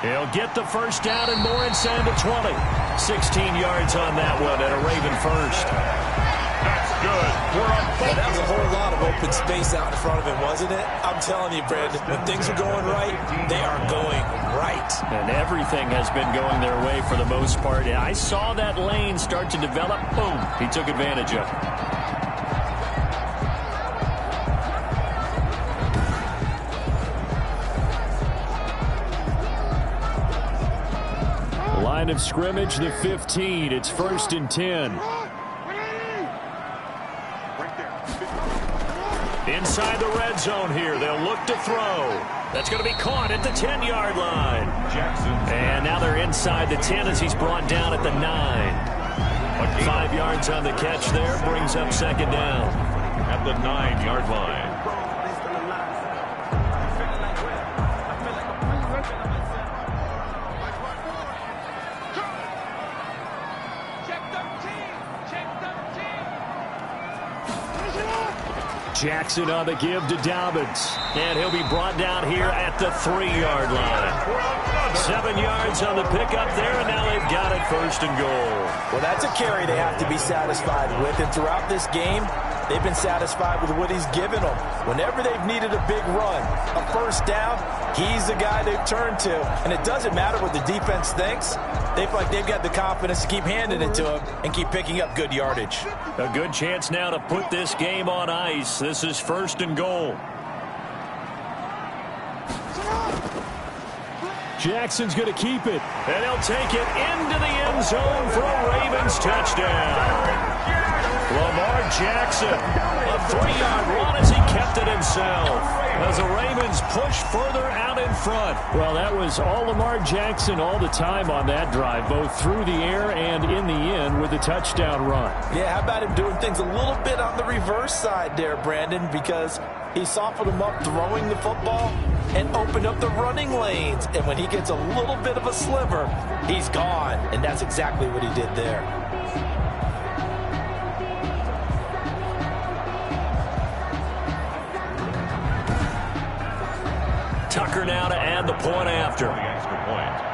He'll get the first down and more inside the 20. 16 yards on that one and a Raven first. That's good. Well, that was a whole lot of open space out in front of him, wasn't it? I'm telling you, Brandon, when things are going right, they are going right. And everything has been going their way for the most part. I saw that lane start to develop. Boom. He took advantage of it. Line of scrimmage, the 15. It's first and 10. Inside the red zone here. They'll look to throw. That's going to be caught at the 10-yard line. And now they're inside the 10 as he's brought down at the 9. 5 yards on the catch there. Brings up second down. At the 9-yard line. Jackson on the give to Dobbins. And he'll be brought down here at the 3-yard line. 7 yards on the pickup there, and now they've got it first and goal. Well, that's a carry they have to be satisfied with. And throughout this game, they've been satisfied with what he's given them. Whenever they've needed a big run, a first down, he's the guy they've turned to. And it doesn't matter what the defense thinks. They feel like they've got the confidence to keep handing it to him and keep picking up good yardage. A good chance now to put this game on ice. This is first and goal. Jackson's going to keep it. And he'll take it into the end zone for a Ravens touchdown. Lamar Jackson, a 3-yard run as he kept it himself. As the Ravens push further out in front. Well, that was all Lamar Jackson all the time on that drive, both through the air and in the end with the touchdown run. Yeah, how about him doing things a little bit on the reverse side there, Brandon, because he softened him up throwing the football and opened up the running lanes. And when he gets a little bit of a sliver, he's gone. And that's exactly what he did there. Tucker now to add the point after. The extra point.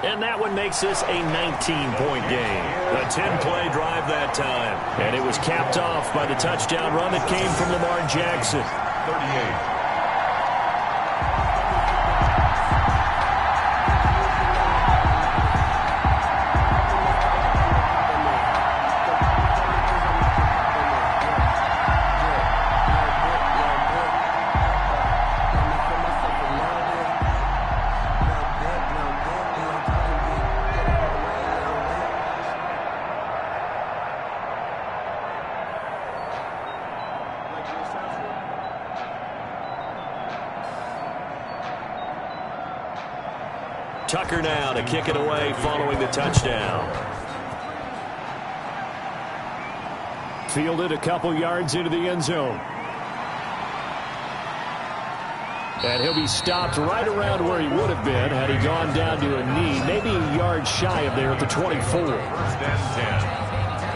And that one makes this a 19-point game. A 10-play drive that time. And it was capped off by the touchdown run that came from Lamar Jackson. 38. Tucker now to kick it away following the touchdown. Fielded a couple yards into the end zone. And he'll be stopped right around where he would have been had he gone down to a knee, maybe a yard shy of there at the 24.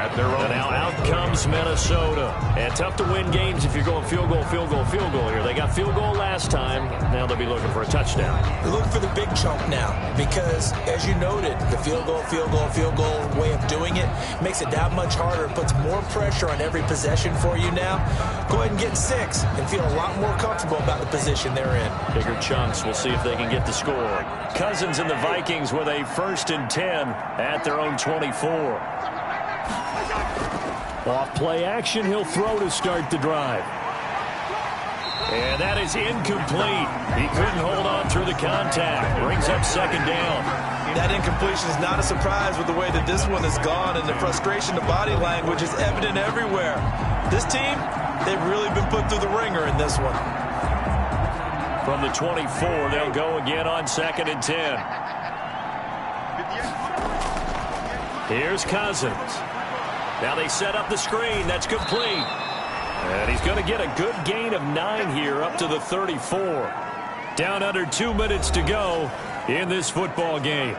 At their own. And now out comes Minnesota. And tough to win games if you're going field goal, field goal, field goal here. They got field goal last time. Now they'll be looking for a touchdown. They're looking for the big chunk now because, as you noted, the field goal way of doing it makes it that much harder. It puts more pressure on every possession for you now. Go ahead and get 6 and feel a lot more comfortable about the position they're in. Bigger chunks. We'll see if they can get the score. Cousins and the Vikings with a 1st and 10 at their own 24. Off play action, he'll throw to start the drive. And that is incomplete. He couldn't hold on through the contact. Brings up 2nd down. That incompletion is not a surprise with the way that this one has gone, and the frustration, the body language is evident everywhere. This team, they've really been put through the ringer in this one. From the 24, they'll go again on 2nd and 10. Here's Cousins. Now they set up the screen. That's complete. And he's going to get a good gain of 9 here up to the 34. Down under 2 minutes to go in this football game.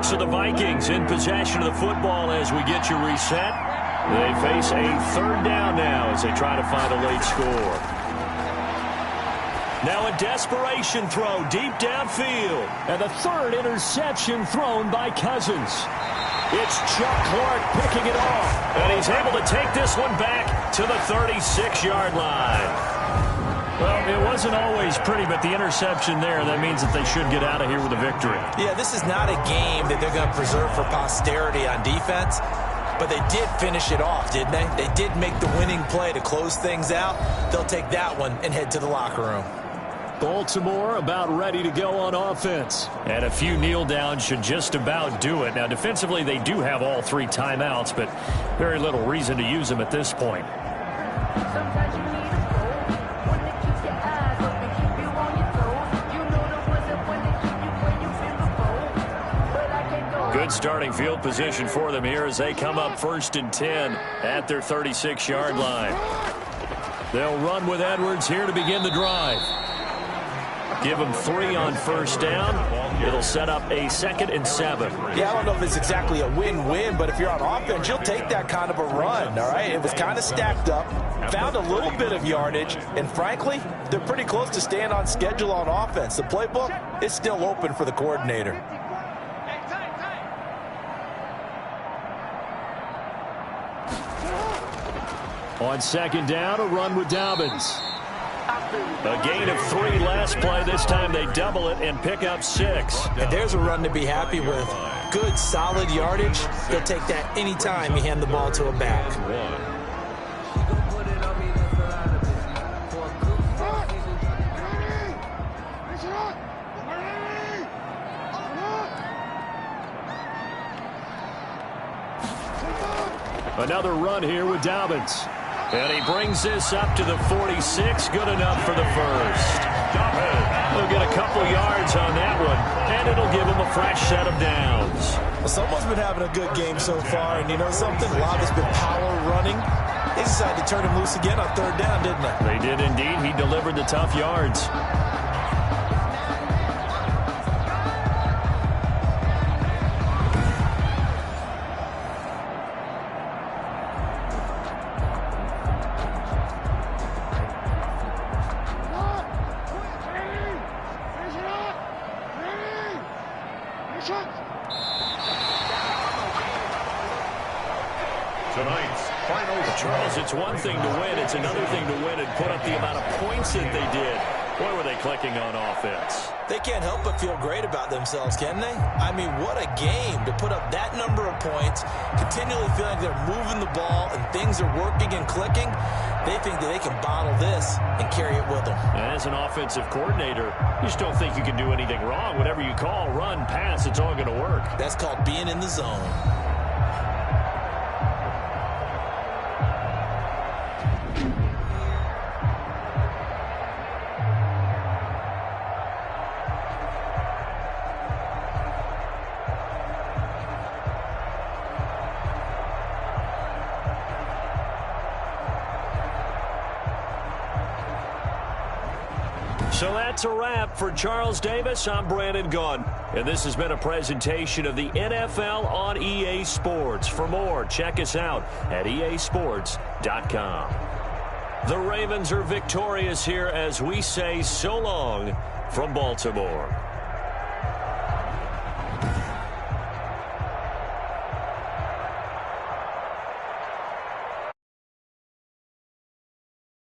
So the Vikings in possession of the football as we get you reset. They face a 3rd down now as they try to find a late score. Now a desperation throw deep downfield. And the 3rd interception thrown by Cousins. It's Chuck Clark picking it off. And he's able to take this one back to the 36-yard line. Well, it wasn't always pretty, but the interception there, that means that they should get out of here with a victory. Yeah, this is not a game that they're going to preserve for posterity on defense. But they did finish it off, didn't they? They did make the winning play to close things out. They'll take that one and head to the locker room. Baltimore about ready to go on offense. And a few kneel downs should just about do it. Now, defensively, they do have all 3 timeouts, but very little reason to use them at this point. Sometimes you need a goal, one that keeps your eyes open, keep you on your toes. You know the wizard when they keep you when you feel the bowl. But I can't go. Good starting field position for them here as they come up 1st and 10 at their 36-yard line. They'll run with Edwards here to begin the drive. Give them 3 on 1st down. It'll set up a 2nd and 7. Yeah, I don't know if it's exactly a win-win, but if you're on offense, you'll take that kind of a run, all right? It was kind of stacked up, found a little bit of yardage, and frankly, they're pretty close to staying on schedule on offense. The playbook is still open for the coordinator. On 2nd down, a run with Dobbins. A gain of 3 last play. This time they double it and pick up 6. And there's a run to be happy with. Good, solid yardage. They'll take that anytime you hand the ball to a back. Another run here with Dobbins. And he brings this up to the 46. Good enough for the 1st. They'll get a couple yards on that one, and it'll give him a fresh set of downs. Well, someone's been having a good game so far, and you know something? A lot of it's been power running. They decided to turn him loose again on 3rd down, didn't they? They did indeed. He delivered the tough yards. Charles, it's one thing to win. It's another thing to win and put up the amount of points that they did. Boy, were they clicking on offense. They can't help but feel great about themselves, can they? I mean, what a game to put up that number of points, continually feeling like they're moving the ball and things are working and clicking. They think that they can bottle this and carry it with them. And as an offensive coordinator, you just don't think you can do anything wrong. Whatever you call, run, pass, it's all going to work. That's called being in the zone. So that's a wrap. For Charles Davis, I'm Brandon Gunn. And this has been a presentation of the NFL on EA Sports. For more, check us out at easports.com. The Ravens are victorious here as we say so long from Baltimore.